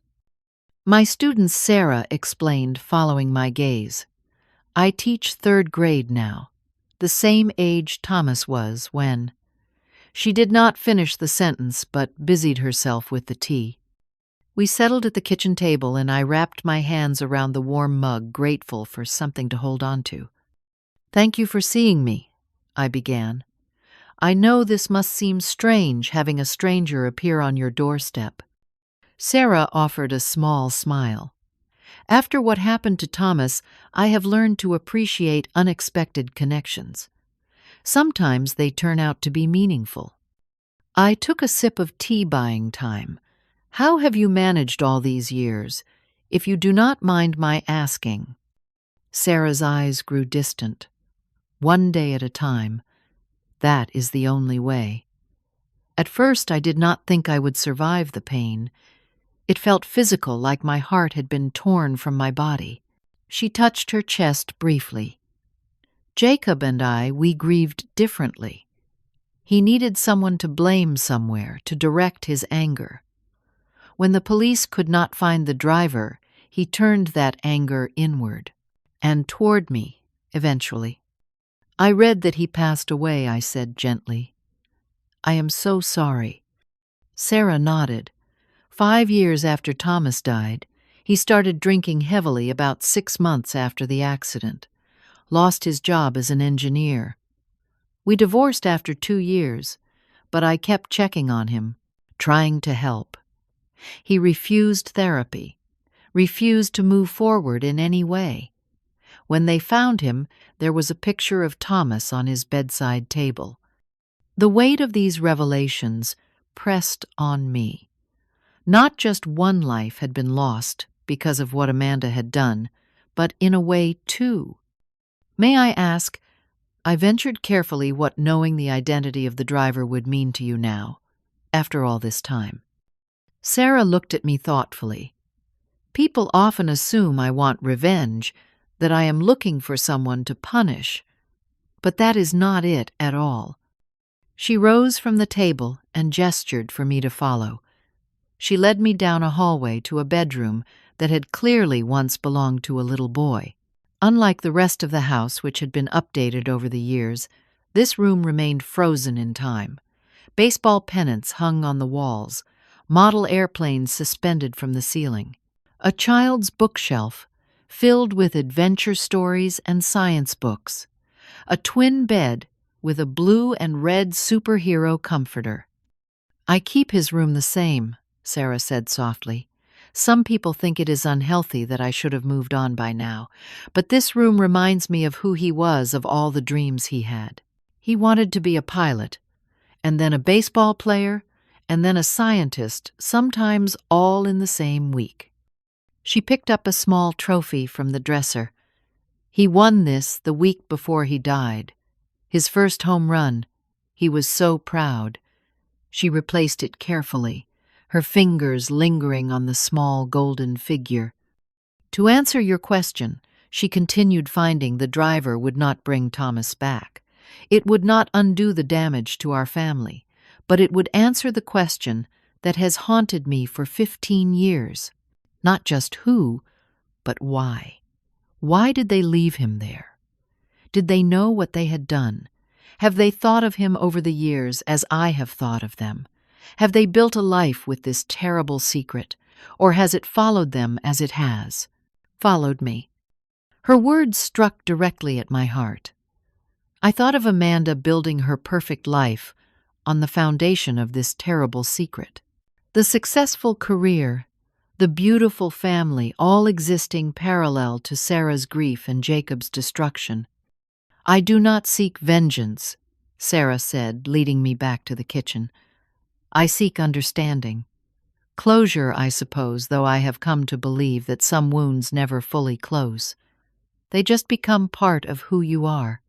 My student Sarah explained, following my gaze. I teach 3rd grade now, the same age Thomas was when. She did not finish the sentence, but busied herself with the tea. We settled at the kitchen table, and I wrapped my hands around the warm mug, grateful for something to hold on to. Thank you for seeing me, I began. I know this must seem strange, having a stranger appear on your doorstep. Sarah offered a small smile. After what happened to Thomas, I have learned to appreciate unexpected connections. Sometimes they turn out to be meaningful. I took a sip of tea buying time. How have you managed all these years, if you do not mind my asking? Sarah's eyes grew distant. One day at a time. That is the only way. At first, I did not think I would survive the pain. It felt physical, like my heart had been torn from my body. She touched her chest briefly. Jacob and we grieved differently. He needed someone to blame somewhere, to direct his anger. When the police could not find the driver, he turned that anger inward, and toward me, eventually. I read that he passed away, I said gently. I am so sorry. Sarah nodded. 5 years after Thomas died, he started drinking heavily about 6 months after the accident. Lost his job as an engineer. We divorced after 2 years, but I kept checking on him, trying to help. He refused therapy, refused to move forward in any way. When they found him, there was a picture of Thomas on his bedside table. The weight of these revelations pressed on me. Not just one life had been lost because of what Amanda had done, but in a way 2. May I ask, I ventured carefully, what knowing the identity of the driver would mean to you now, after all this time. Sarah looked at me thoughtfully. People often assume I want revenge, that I am looking for someone to punish, but that is not it at all. She rose from the table and gestured for me to follow. She led me down a hallway to a bedroom that had clearly once belonged to a little boy. Unlike the rest of the house, which had been updated over the years, this room remained frozen in time. Baseball pennants hung on the walls, model airplanes suspended from the ceiling. A child's bookshelf filled with adventure stories and science books. A twin bed with a blue and red superhero comforter. I keep his room the same, Sarah said softly. Some people think it is unhealthy, that I should have moved on by now, but this room reminds me of who he was, of all the dreams he had. He wanted to be a pilot, and then a baseball player, and then a scientist, sometimes all in the same week. She picked up a small trophy from the dresser. He won this the week before he died. His first home run. He was so proud. She replaced it carefully, her fingers lingering on the small golden figure. To answer your question, she continued, finding the driver would not bring Thomas back. It would not undo the damage to our family, but it would answer the question that has haunted me for 15 years. Not just who, but why. Why did they leave him there? Did they know what they had done? Have they thought of him over the years as I have thought of them? Have they built a life with this terrible secret, or has it followed them as it has? Followed me. Her words struck directly at my heart. I thought of Amanda building her perfect life on the foundation of this terrible secret. The successful career, the beautiful family, all existing parallel to Sarah's grief and Jacob's destruction. "I do not seek vengeance," Sarah said, leading me back to the kitchen. "I seek understanding. Closure, I suppose, though I have come to believe that some wounds never fully close. They just become part of who you are."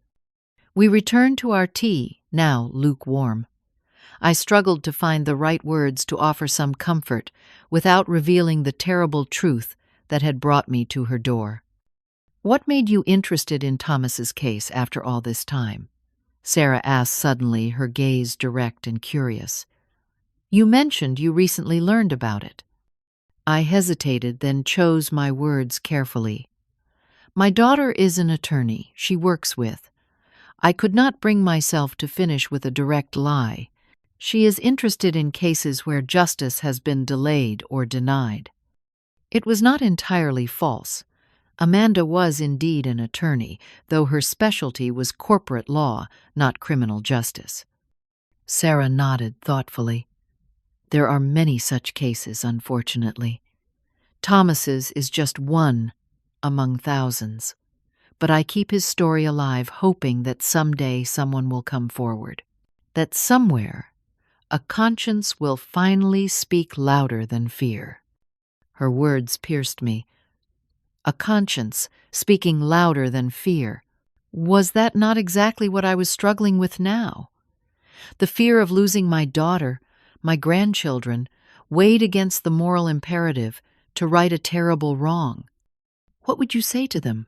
We returned to our tea, now lukewarm. I struggled to find the right words to offer some comfort without revealing the terrible truth that had brought me to her door. "What made you interested in Thomas's case after all this time?" Sarah asked suddenly, her gaze direct and curious. "You mentioned you recently learned about it." I hesitated, then chose my words carefully. "My daughter is an attorney she works with. I could not bring myself to finish with a direct lie. She is interested in cases where justice has been delayed or denied." It was not entirely false. Amanda was indeed an attorney, though her specialty was corporate law, not criminal justice. Sarah nodded thoughtfully. "There are many such cases, unfortunately. Thomas's is just one among thousands. But I keep his story alive, hoping that someday someone will come forward. That somewhere a conscience will finally speak louder than fear." Her words pierced me. A conscience speaking louder than fear. Was that not exactly what I was struggling with now? The fear of losing my daughter, my grandchildren, weighed against the moral imperative to right a terrible wrong. "What would you say to them?"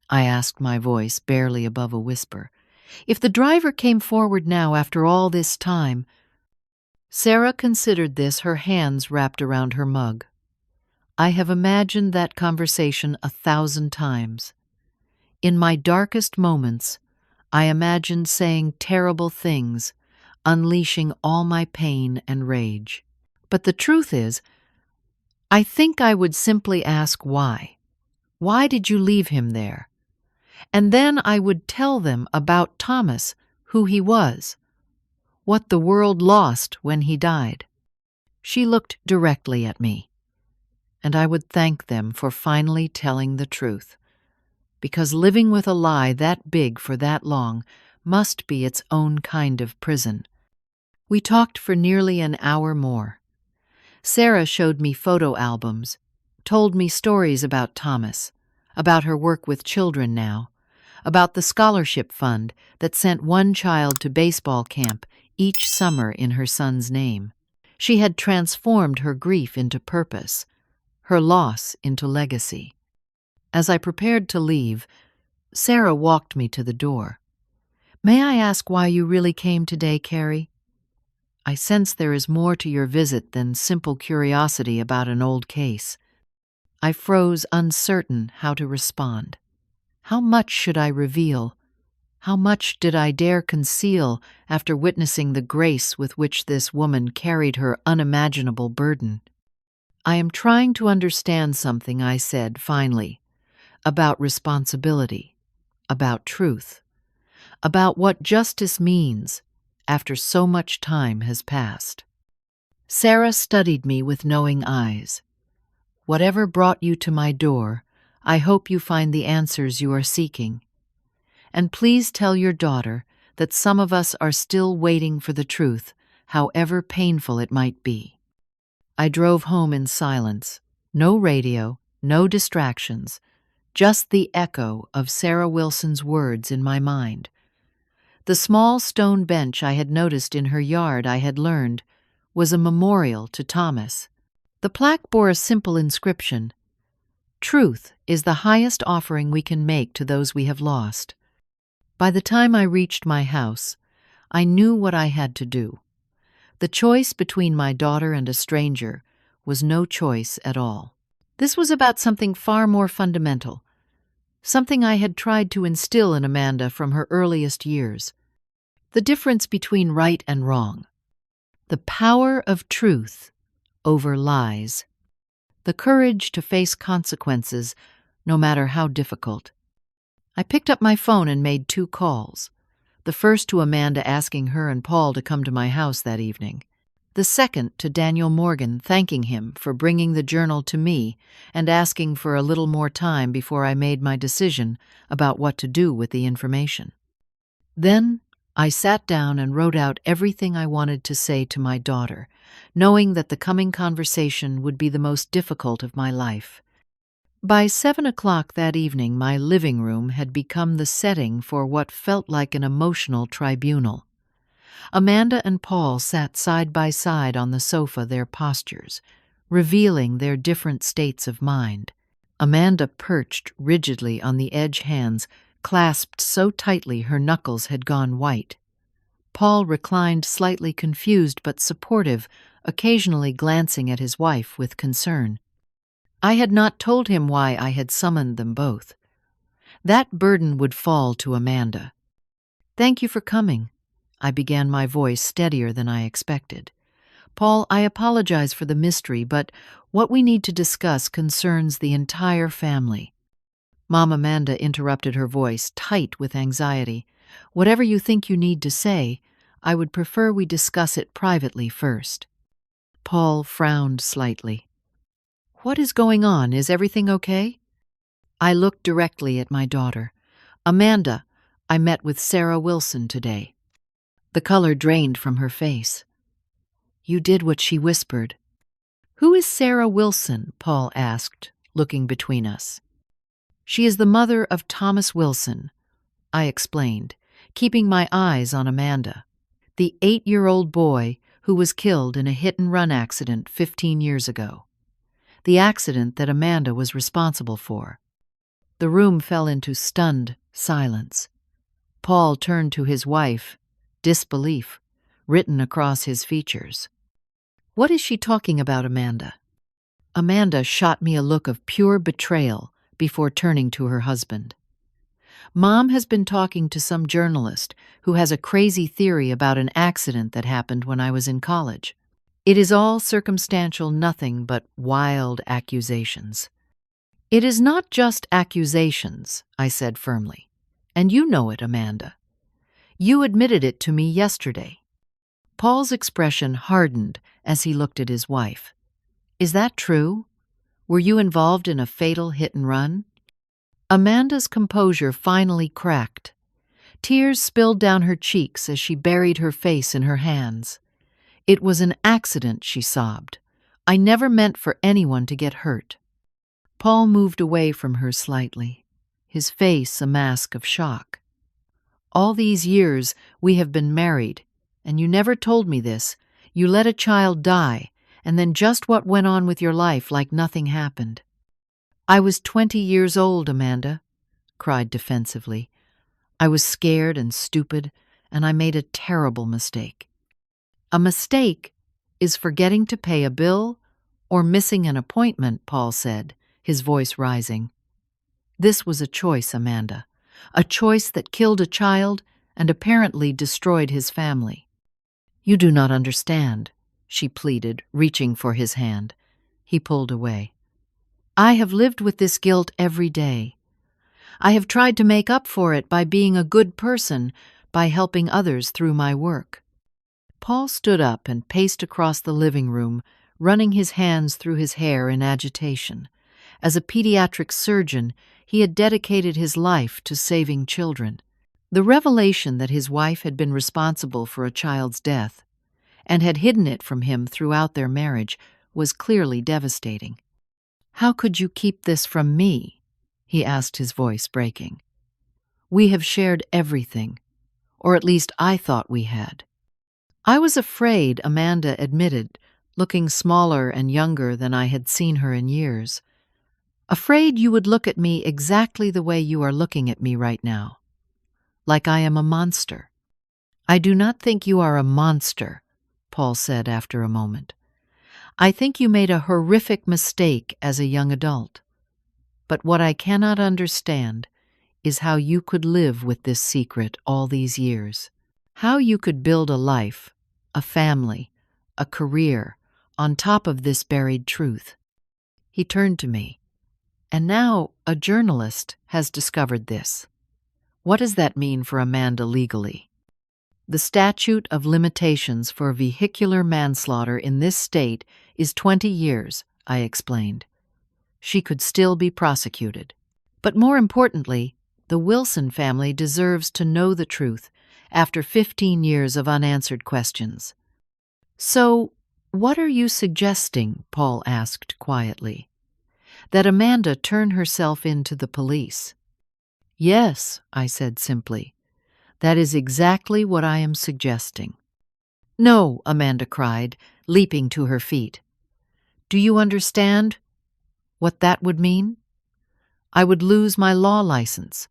I asked, my voice barely above a whisper. "If the driver came forward now after all this time—" Sarah considered this, her hands wrapped around her mug. "I have imagined that conversation 1,000 times. In my darkest moments, I imagined saying terrible things, unleashing all my pain and rage. But the truth is, I think I would simply ask why. Why did you leave him there? And then I would tell them about Thomas, who he was, what the world lost when he died." She looked directly at me, and I would thank them for finally telling the truth, because living with a lie that big for that long must be its own kind of prison. We talked for nearly an hour more. Sarah showed me photo albums, told me stories about Thomas, about her work with children now, about the scholarship fund that sent one child to baseball camp each summer in her son's name. She had transformed her grief into purpose, her loss into legacy. As I prepared to leave, Sarah walked me to the door. "May I ask why you really came today, Kerry? I sense there is more to your visit than simple curiosity about an old case." I froze, uncertain how to respond. How much should I reveal? How much did I dare conceal after witnessing the grace with which this woman carried her unimaginable burden? "I am trying to understand something," I said finally, "about responsibility, about truth, about what justice means after so much time has passed." Sarah studied me with knowing eyes. "Whatever brought you to my door, I hope you find the answers you are seeking. And please tell your daughter that some of us are still waiting for the truth, however painful it might be." I drove home in silence. No radio, no distractions, just the echo of Sarah Wilson's words in my mind. The small stone bench I had noticed in her yard, I had learned, was a memorial to Thomas. The plaque bore a simple inscription: "Truth is the highest offering we can make to those we have lost." By the time I reached my house, I knew what I had to do. The choice between my daughter and a stranger was no choice at all. This was about something far more fundamental, something I had tried to instill in Amanda from her earliest years. The difference between right and wrong. The power of truth over lies. The courage to face consequences, no matter how difficult. I picked up my phone and made 2 calls. The first to Amanda asking her and Paul to come to my house that evening. The second to Daniel Morgan thanking him for bringing the journal to me and asking for a little more time before I made my decision about what to do with the information. Then I sat down and wrote out everything I wanted to say to my daughter, knowing that the coming conversation would be the most difficult of my life. By 7 o'clock that evening, my living room had become the setting for what felt like an emotional tribunal. Amanda and Paul sat side by side on the sofa, their postures, revealing their different states of mind. Amanda perched rigidly on the edge, hands clasped so tightly her knuckles had gone white. Paul reclined slightly confused but supportive, occasionally glancing at his wife with concern. I had not told him why I had summoned them both. That burden would fall to Amanda. "Thank you for coming." I began, my voice steadier than I expected. "Paul, I apologize for the mystery, but what we need to discuss concerns the entire family." Mom Amanda interrupted, her voice tight with anxiety. "Whatever you think you need to say, I would prefer we discuss it privately first." Paul frowned slightly. "What is going on? Is everything okay?" I looked directly at my daughter. "Amanda, I met with Sarah Wilson today." The color drained from her face. "You did what she whispered." "Who is Sarah Wilson?" Paul asked, looking between us. "She is the mother of Thomas Wilson," I explained, keeping my eyes on Amanda, the 8-year-old boy who was killed in a hit-and-run accident 15 years ago. The accident that Amanda was responsible for. The room fell into stunned silence. Paul turned to his wife, disbelief written across his features. "What is she talking about, Amanda?" Amanda shot me a look of pure betrayal before turning to her husband. "Mom has been talking to some journalist who has a crazy theory about an accident that happened when I was in college. It is all circumstantial, nothing but wild accusations." "It is not just accusations," I said firmly. "And you know it, Amanda. You admitted it to me yesterday." Paul's expression hardened as he looked at his wife. "Is that true? Were you involved in a fatal hit-and-run?" Amanda's composure finally cracked. Tears spilled down her cheeks as she buried her face in her hands. "It was an accident," she sobbed. "I never meant for anyone to get hurt." Paul moved away from her slightly, his face a mask of shock. "All these years we have been married, and you never told me this. You let a child die, and then just what went on with your life like nothing happened." "I was 20 years old, Amanda," cried defensively. "I was scared and stupid, and I made a terrible mistake." "A mistake is forgetting to pay a bill or missing an appointment," Paul said, his voice rising. "This was a choice, Amanda. A choice that killed a child and apparently destroyed his family." "You do not understand," she pleaded, reaching for his hand. He pulled away. "I have lived with this guilt every day. I have tried to make up for it by being a good person, by helping others through my work." Paul stood up and paced across the living room, running his hands through his hair in agitation. As a pediatric surgeon, he had dedicated his life to saving children. The revelation that his wife had been responsible for a child's death, and had hidden it from him throughout their marriage, was clearly devastating. "How could you keep this from me?" he asked, his voice breaking. "We have shared everything, or at least I thought we had." "I was afraid," Amanda admitted, looking smaller and younger than I had seen her in years. "Afraid you would look at me exactly the way you are looking at me right now. Like I am a monster." "I do not think you are a monster," Paul said after a moment. "I think you made a horrific mistake as a young adult. But what I cannot understand is how you could live with this secret all these years." How you could build a life, a family, a career, on top of this buried truth. He turned to me. And now a journalist has discovered this. What does that mean for Amanda legally? The statute of limitations for vehicular manslaughter in this state is 20 years, I explained. She could still be prosecuted. But more importantly, the Wilson family deserves to know the truth after 15 years of unanswered questions. So, what are you suggesting? Paul asked quietly. That Amanda turn herself in to the police. Yes, I said simply. That is exactly what I am suggesting. No, Amanda cried, leaping to her feet. Do you understand what that would mean? I would lose my law license.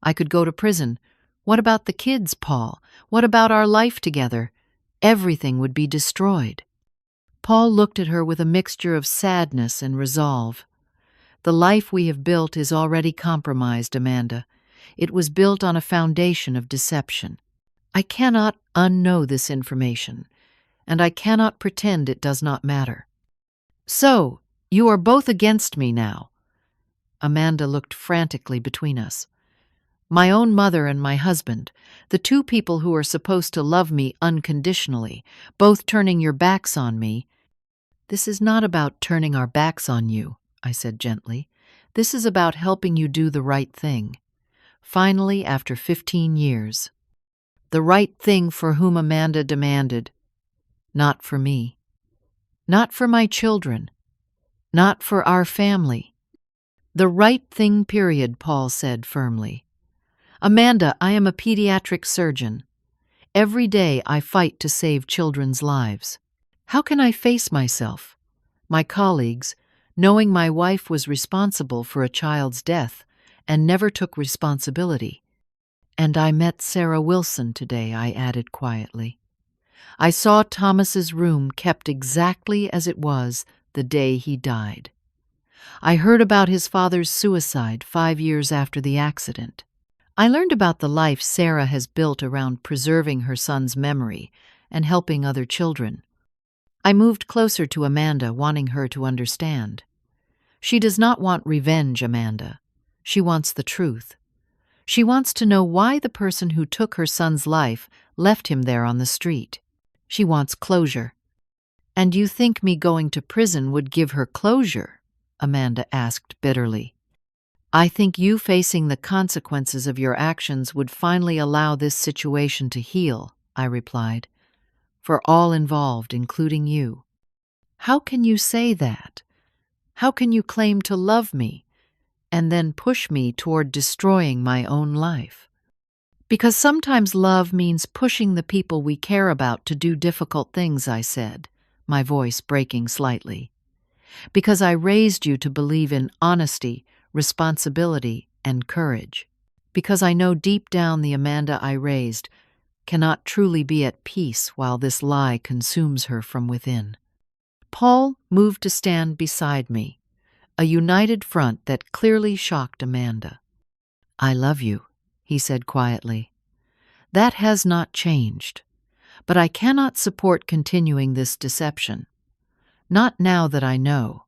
I could go to prison. What about the kids, Paul? What about our life together? Everything would be destroyed. Paul looked at her with a mixture of sadness and resolve. The life we have built is already compromised, Amanda. It was built on a foundation of deception. I cannot unknow this information, and I cannot pretend it does not matter. So, you are both against me now. Amanda looked frantically between us. My own mother and my husband, the two people who are supposed to love me unconditionally, both turning your backs on me. This is not about turning our backs on you, I said gently. This is about helping you do the right thing. Finally, after 15 years. The right thing for whom Amanda demanded. Not for me. Not for my children. Not for our family. The right thing, period, Paul said firmly. Amanda, I am a pediatric surgeon. Every day I fight to save children's lives. How can I face myself, my colleagues, knowing my wife was responsible for a child's death and never took responsibility? And I met Sarah Wilson today, I added quietly. I saw Thomas's room kept exactly as it was the day he died. I heard about his father's suicide 5 years after the accident. I learned about the life Sarah has built around preserving her son's memory and helping other children. I moved closer to Amanda, wanting her to understand. She does not want revenge, Amanda. She wants the truth. She wants to know why the person who took her son's life left him there on the street. She wants closure. And you think me going to prison would give her closure? Amanda asked bitterly. I think you facing the consequences of your actions would finally allow this situation to heal, I replied, for all involved, including you. How can you say that? How can you claim to love me and then push me toward destroying my own life? Because sometimes love means pushing the people we care about to do difficult things, I said, my voice breaking slightly. Because I raised you to believe in honesty, responsibility, and courage. Because I know deep down the Amanda I raised cannot truly be at peace while this lie consumes her from within. Paul moved to stand beside me, a united front that clearly shocked Amanda. I love you, he said quietly. That has not changed, but I cannot support continuing this deception. Not now that I know.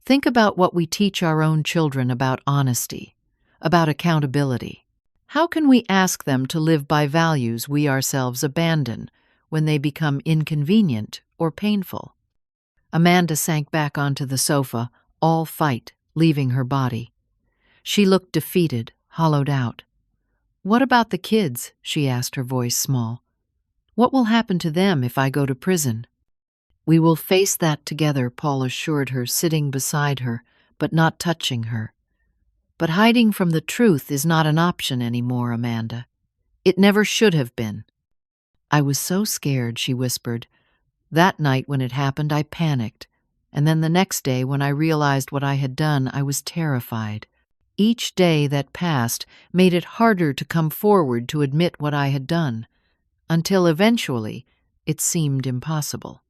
Think about what we teach our own children about honesty, about accountability. How can we ask them to live by values we ourselves abandon when they become inconvenient or painful? Amanda sank back onto the sofa, all fight leaving her body. She looked defeated, hollowed out. What about the kids? She asked, her voice small. What will happen to them if I go to prison? We will face that together, Paul assured her, sitting beside her, but not touching her. But hiding from the truth is not an option anymore, Amanda. It never should have been. I was so scared, she whispered. That night when it happened, I panicked. And then the next day, when I realized what I had done, I was terrified. Each day that passed made it harder to come forward to admit what I had done, until eventually it seemed impossible.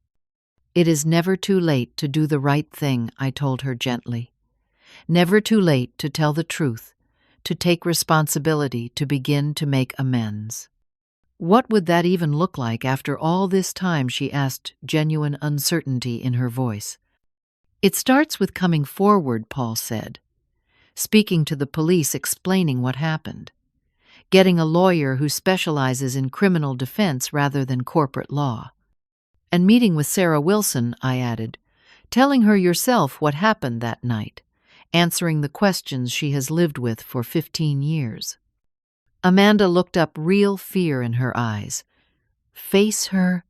It is never too late to do the right thing, I told her gently. Never too late to tell the truth, to take responsibility, to begin to make amends. What would that even look like after all this time? She asked, genuine uncertainty in her voice. It starts with coming forward, Paul said. Speaking to the police, explaining what happened. Getting a lawyer who specializes in criminal defense rather than corporate law. And meeting with Sarah Wilson, I added, telling her yourself what happened that night, answering the questions she has lived with for 15 years. Amanda looked up, real fear in her eyes. Face her?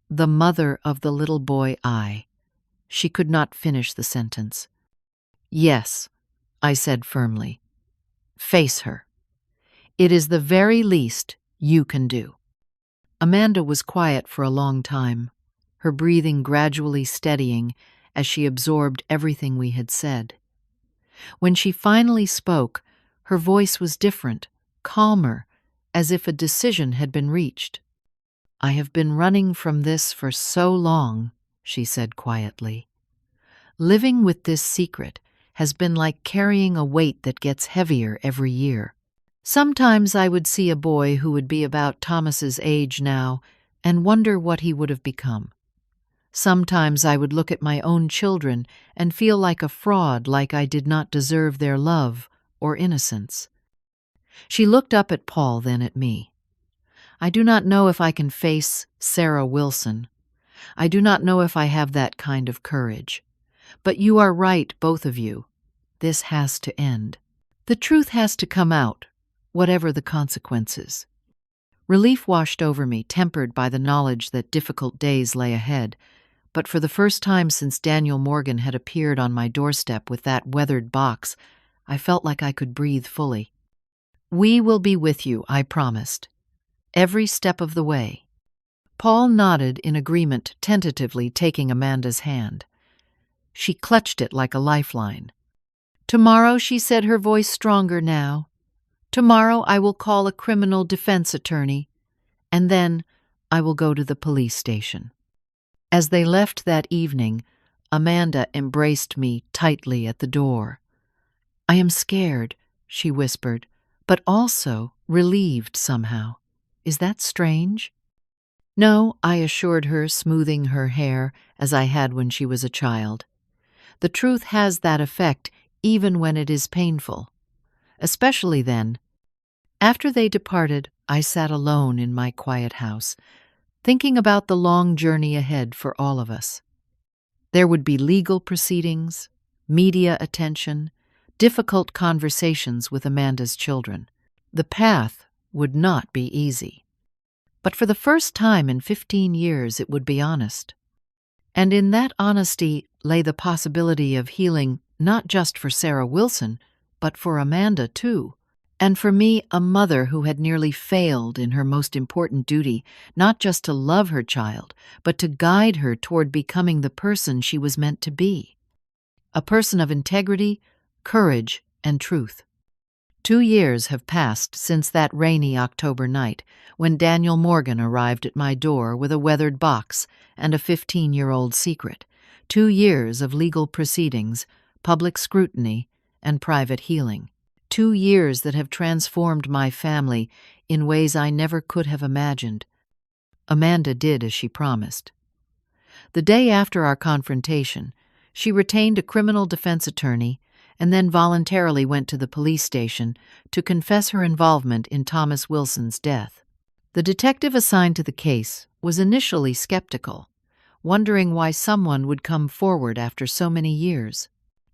The mother of the little boy I. She could not finish the sentence. Yes, I said firmly. Face her. It is the very least you can do. Amanda was quiet for a long time, her breathing gradually steadying as she absorbed everything we had said. When she finally spoke, her voice was different, calmer, as if a decision had been reached. I have been running from this for so long, she said quietly. Living with this secret has been like carrying a weight that gets heavier every year. Sometimes I would see a boy who would be about Thomas's age now and wonder what he would have become. Sometimes I would look at my own children and feel like a fraud, like I did not deserve their love or innocence. She looked up at Paul, then at me. I do not know if I can face Sarah Wilson. I do not know if I have that kind of courage. But you are right, both of you. This has to end. The truth has to come out, whatever the consequences. Relief washed over me, tempered by the knowledge that difficult days lay ahead. But for the first time since Daniel Morgan had appeared on my doorstep with that weathered box, I felt like I could breathe fully. We will be with you, I promised. Every step of the way. Paul nodded in agreement, tentatively taking Amanda's hand. She clutched it like a lifeline. Tomorrow, she said, her voice stronger now. Tomorrow I will call a criminal defense attorney, and then I will go to the police station. As they left that evening, Amanda embraced me tightly at the door. I am scared, she whispered, but also relieved somehow. Is that strange? No, I assured her, smoothing her hair as I had when she was a child. The truth has that effect even when it is painful. Especially then. After they departed, I sat alone in my quiet house, thinking about the long journey ahead for all of us. There would be legal proceedings, media attention, difficult conversations with Amanda's children. The path would not be easy. But for the first time in 15 years, it would be honest. And in that honesty lay the possibility of healing not just for Sarah Wilson, but for Amanda too. And for me, a mother who had nearly failed in her most important duty, not just to love her child, but to guide her toward becoming the person she was meant to be. A person of integrity, courage, and truth. 2 years have passed since that rainy October night when Daniel Morgan arrived at my door with a weathered box and a 15-year-old secret. 2 years of legal proceedings, public scrutiny, and private healing. 2 years that have transformed my family in ways I never could have imagined. Amanda did as she promised. The day after our confrontation, she retained a criminal defense attorney and then voluntarily went to the police station to confess her involvement in Thomas Wilson's death. The detective assigned to the case was initially skeptical, wondering why someone would come forward after so many years.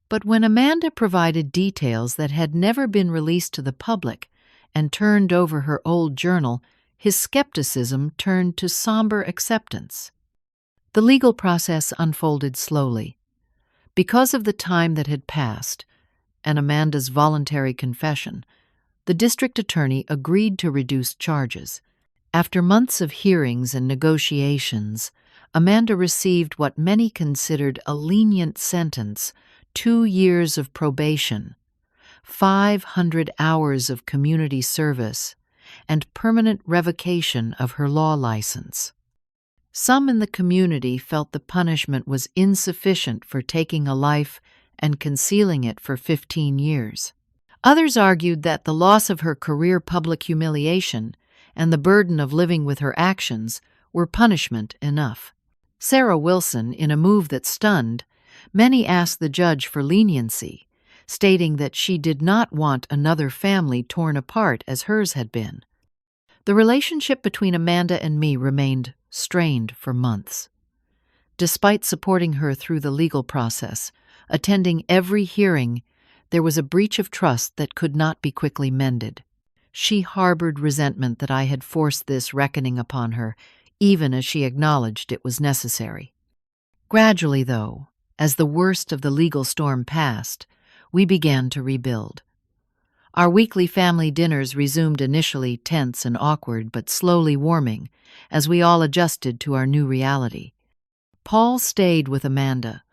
But when Amanda provided details that had never been released to the public and turned over her old journal, his skepticism turned to somber acceptance. The legal process unfolded slowly. Because of the time that had passed, and Amanda's voluntary confession, the district attorney agreed to reduce charges. After months of hearings and negotiations, Amanda received what many considered a lenient sentence: 2 years of probation, 500 hours of community service, and permanent revocation of her law license. Some in the community felt the punishment was insufficient for taking a life and concealing it for 15 years. Others argued that the loss of her career, public humiliation, and the burden of living with her actions were punishment enough. Sarah Wilson, in a move that stunned, many asked the judge for leniency, stating that she did not want another family torn apart as hers had been. The relationship between Amanda and me remained strained for months. Despite supporting her through the legal process, attending every hearing, there was a breach of trust that could not be quickly mended. She harbored resentment that I had forced this reckoning upon her, even as she acknowledged it was necessary. Gradually, though, as the worst of the legal storm passed, we began to rebuild. Our weekly family dinners resumed, initially tense and awkward, but slowly warming as we all adjusted to our new reality. Paul stayed with Amanda,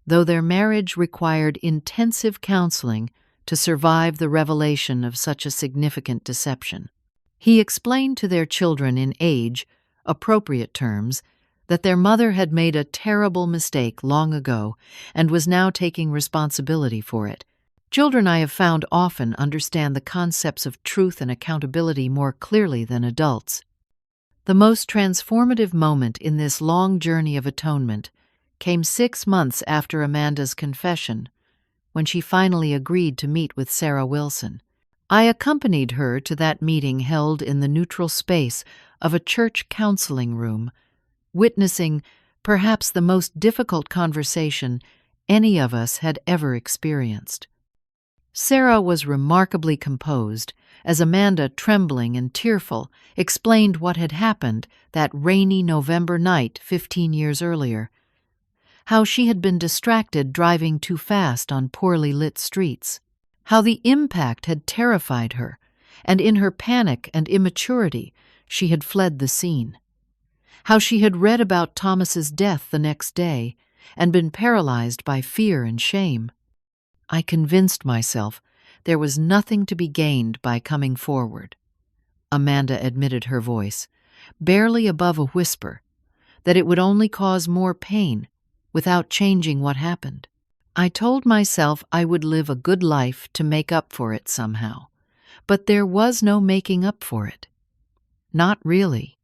though their marriage required intensive counseling to survive the revelation of such a significant deception. He explained to their children in age-appropriate terms that their mother had made a terrible mistake long ago and was now taking responsibility for it. Children, I have found, often understand the concepts of truth and accountability more clearly than adults. The most transformative moment in this long journey of atonement came 6 months after Amanda's confession, when she finally agreed to meet with Sarah Wilson. I accompanied her to that meeting held in the neutral space of a church counseling room, witnessing perhaps the most difficult conversation any of us had ever experienced. Sarah was remarkably composed as Amanda, trembling and tearful, explained what had happened that rainy November night 15 years earlier, how she had been distracted driving too fast on poorly lit streets, how the impact had terrified her, and in her panic and immaturity she had fled the scene, how she had read about Thomas's death the next day and been paralyzed by fear and shame. I convinced myself there was nothing to be gained by coming forward. Amanda admitted, her voice barely above a whisper, that it would only cause more pain without changing what happened. I told myself I would live a good life to make up for it somehow, but there was no making up for it. Not really.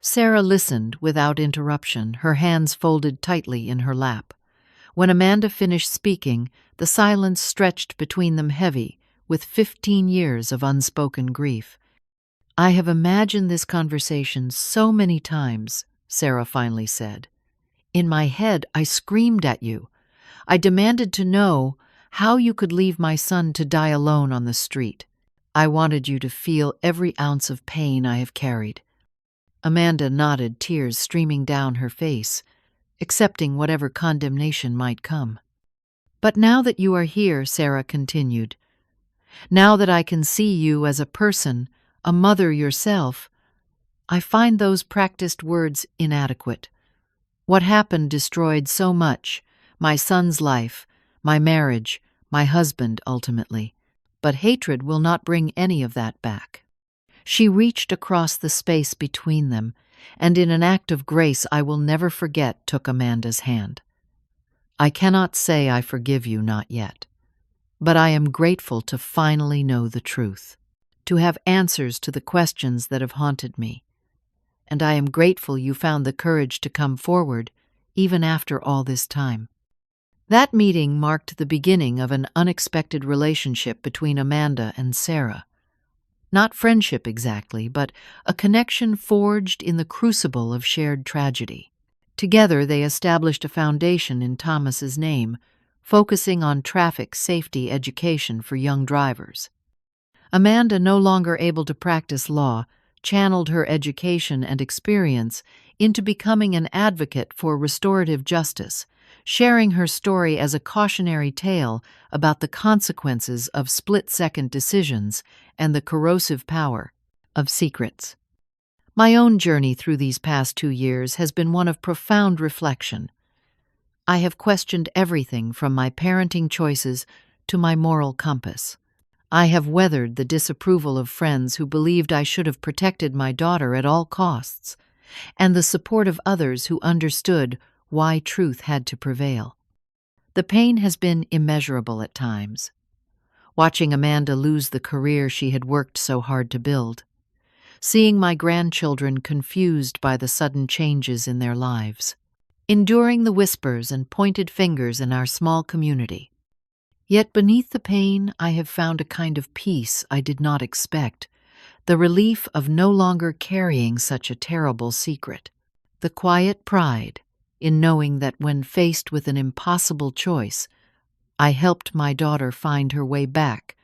Sarah listened without interruption, her hands folded tightly in her lap. When Amanda finished speaking, the silence stretched between them heavy with 15 years of unspoken grief. "I have imagined this conversation so many times," Sarah finally said. "In my head, I screamed at you. I demanded to know how you could leave my son to die alone on the street. I wanted you to feel every ounce of pain I have carried." Amanda nodded, tears streaming down her face, accepting whatever condemnation might come. "But now that you are here," Sarah continued, "now that I can see you as a person, a mother yourself, I find those practiced words inadequate. What happened destroyed so much, my son's life, my marriage, my husband ultimately, but hatred will not bring any of that back." She reached across the space between them, and in an act of grace I will never forget, took Amanda's hand. "I cannot say I forgive you, not yet, but I am grateful to finally know the truth, to have answers to the questions that have haunted me, and I am grateful you found the courage to come forward, even after all this time." That meeting marked the beginning of an unexpected relationship between Amanda and Sarah. Not friendship exactly, but a connection forged in the crucible of shared tragedy. Together they established a foundation in Thomas's name, focusing on traffic safety education for young drivers. Amanda, no longer able to practice law, channeled her education and experience into becoming an advocate for restorative justice, sharing her story as a cautionary tale about the consequences of split-second decisions and the corrosive power of secrets. My own journey through these past 2 years has been one of profound reflection. I have questioned everything from my parenting choices to my moral compass. I have weathered the disapproval of friends who believed I should have protected my daughter at all costs, and the support of others who understood why truth had to prevail. The pain has been immeasurable at times. Watching Amanda lose the career she had worked so hard to build, seeing my grandchildren confused by the sudden changes in their lives, enduring the whispers and pointed fingers in our small community. Yet beneath the pain, I have found a kind of peace I did not expect, the relief of no longer carrying such a terrible secret, the quiet pride in knowing that when faced with an impossible choice, I helped my daughter find her way back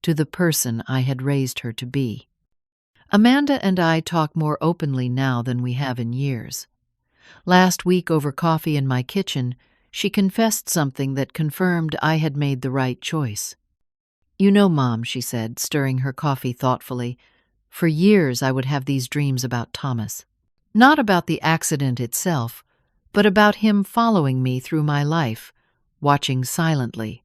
to the person I had raised her to be. Amanda and I talk more openly now than we have in years. Last week, over coffee in my kitchen, she confessed something that confirmed I had made the right choice. "You know, Mom," she said, stirring her coffee thoughtfully, "for years I would have these dreams about Thomas. Not about the accident itself, but about him following me through my life, watching silently.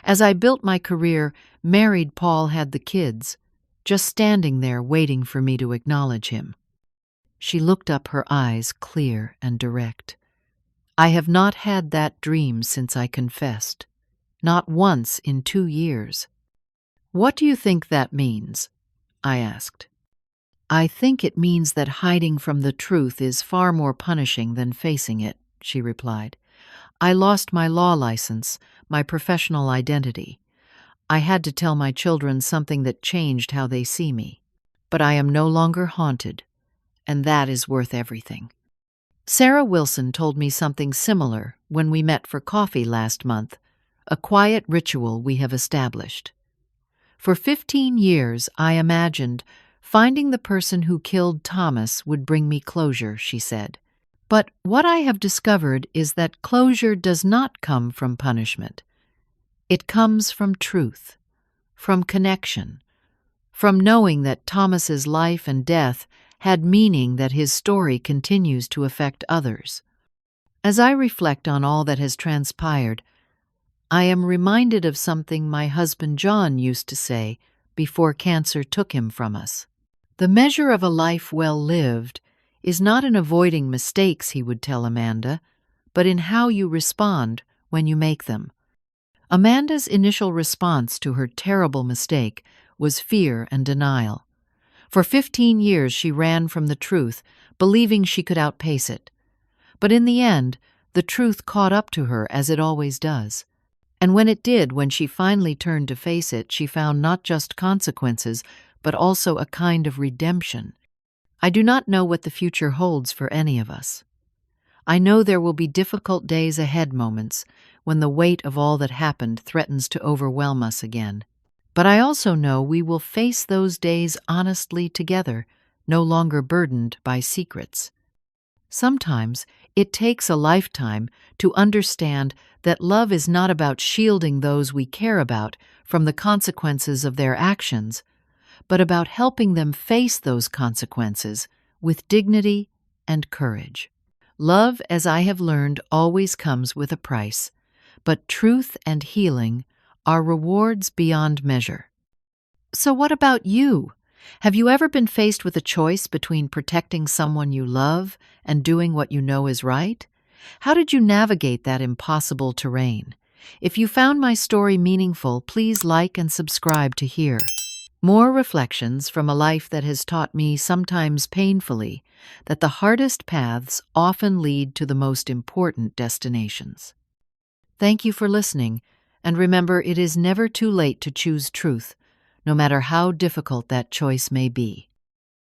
As I built my career, married Paul had the kids, just standing there waiting for me to acknowledge him." She looked up, her eyes clear and direct. "I have not had that dream since I confessed. Not once in 2 years." "What do you think that means?" I asked. "I think it means that hiding from the truth is far more punishing than facing it," she replied. "I lost my law license, my professional identity. I had to tell my children something that changed how they see me. But I am no longer haunted, and that is worth everything." Sarah Wilson told me something similar when we met for coffee last month, a quiet ritual we have established. "For 15 years, I imagined finding the person who killed Thomas would bring me closure," she said. "But what I have discovered is that closure does not come from punishment. It comes from truth, from connection, from knowing that Thomas's life and death had meaning, that his story continues to affect others. As I reflect on all that has transpired, I am reminded of something my husband John used to say before cancer took him from us. The measure of a life well lived is not in avoiding mistakes, he would tell Amanda, but in how you respond when you make them." Amanda's initial response to her terrible mistake was fear and denial. For 15 years she ran from the truth, believing she could outpace it. But in the end, the truth caught up to her, as it always does. And when it did, when she finally turned to face it, she found not just consequences, but also a kind of redemption. I do not know what the future holds for any of us. I know there will be difficult days ahead, moments when the weight of all that happened threatens to overwhelm us again. But I also know we will face those days honestly together, no longer burdened by secrets. Sometimes it takes a lifetime to understand that love is not about shielding those we care about from the consequences of their actions, but about helping them face those consequences with dignity and courage. Love, as I have learned, always comes with a price, but truth and healing are rewards beyond measure. So what about you? Have you ever been faced with a choice between protecting someone you love and doing what you know is right? How did you navigate that impossible terrain? If you found my story meaningful, please like and subscribe to hear more reflections from a life that has taught me, sometimes painfully, that the hardest paths often lead to the most important destinations. Thank you for listening, and remember, it is never too late to choose truth, no matter how difficult that choice may be.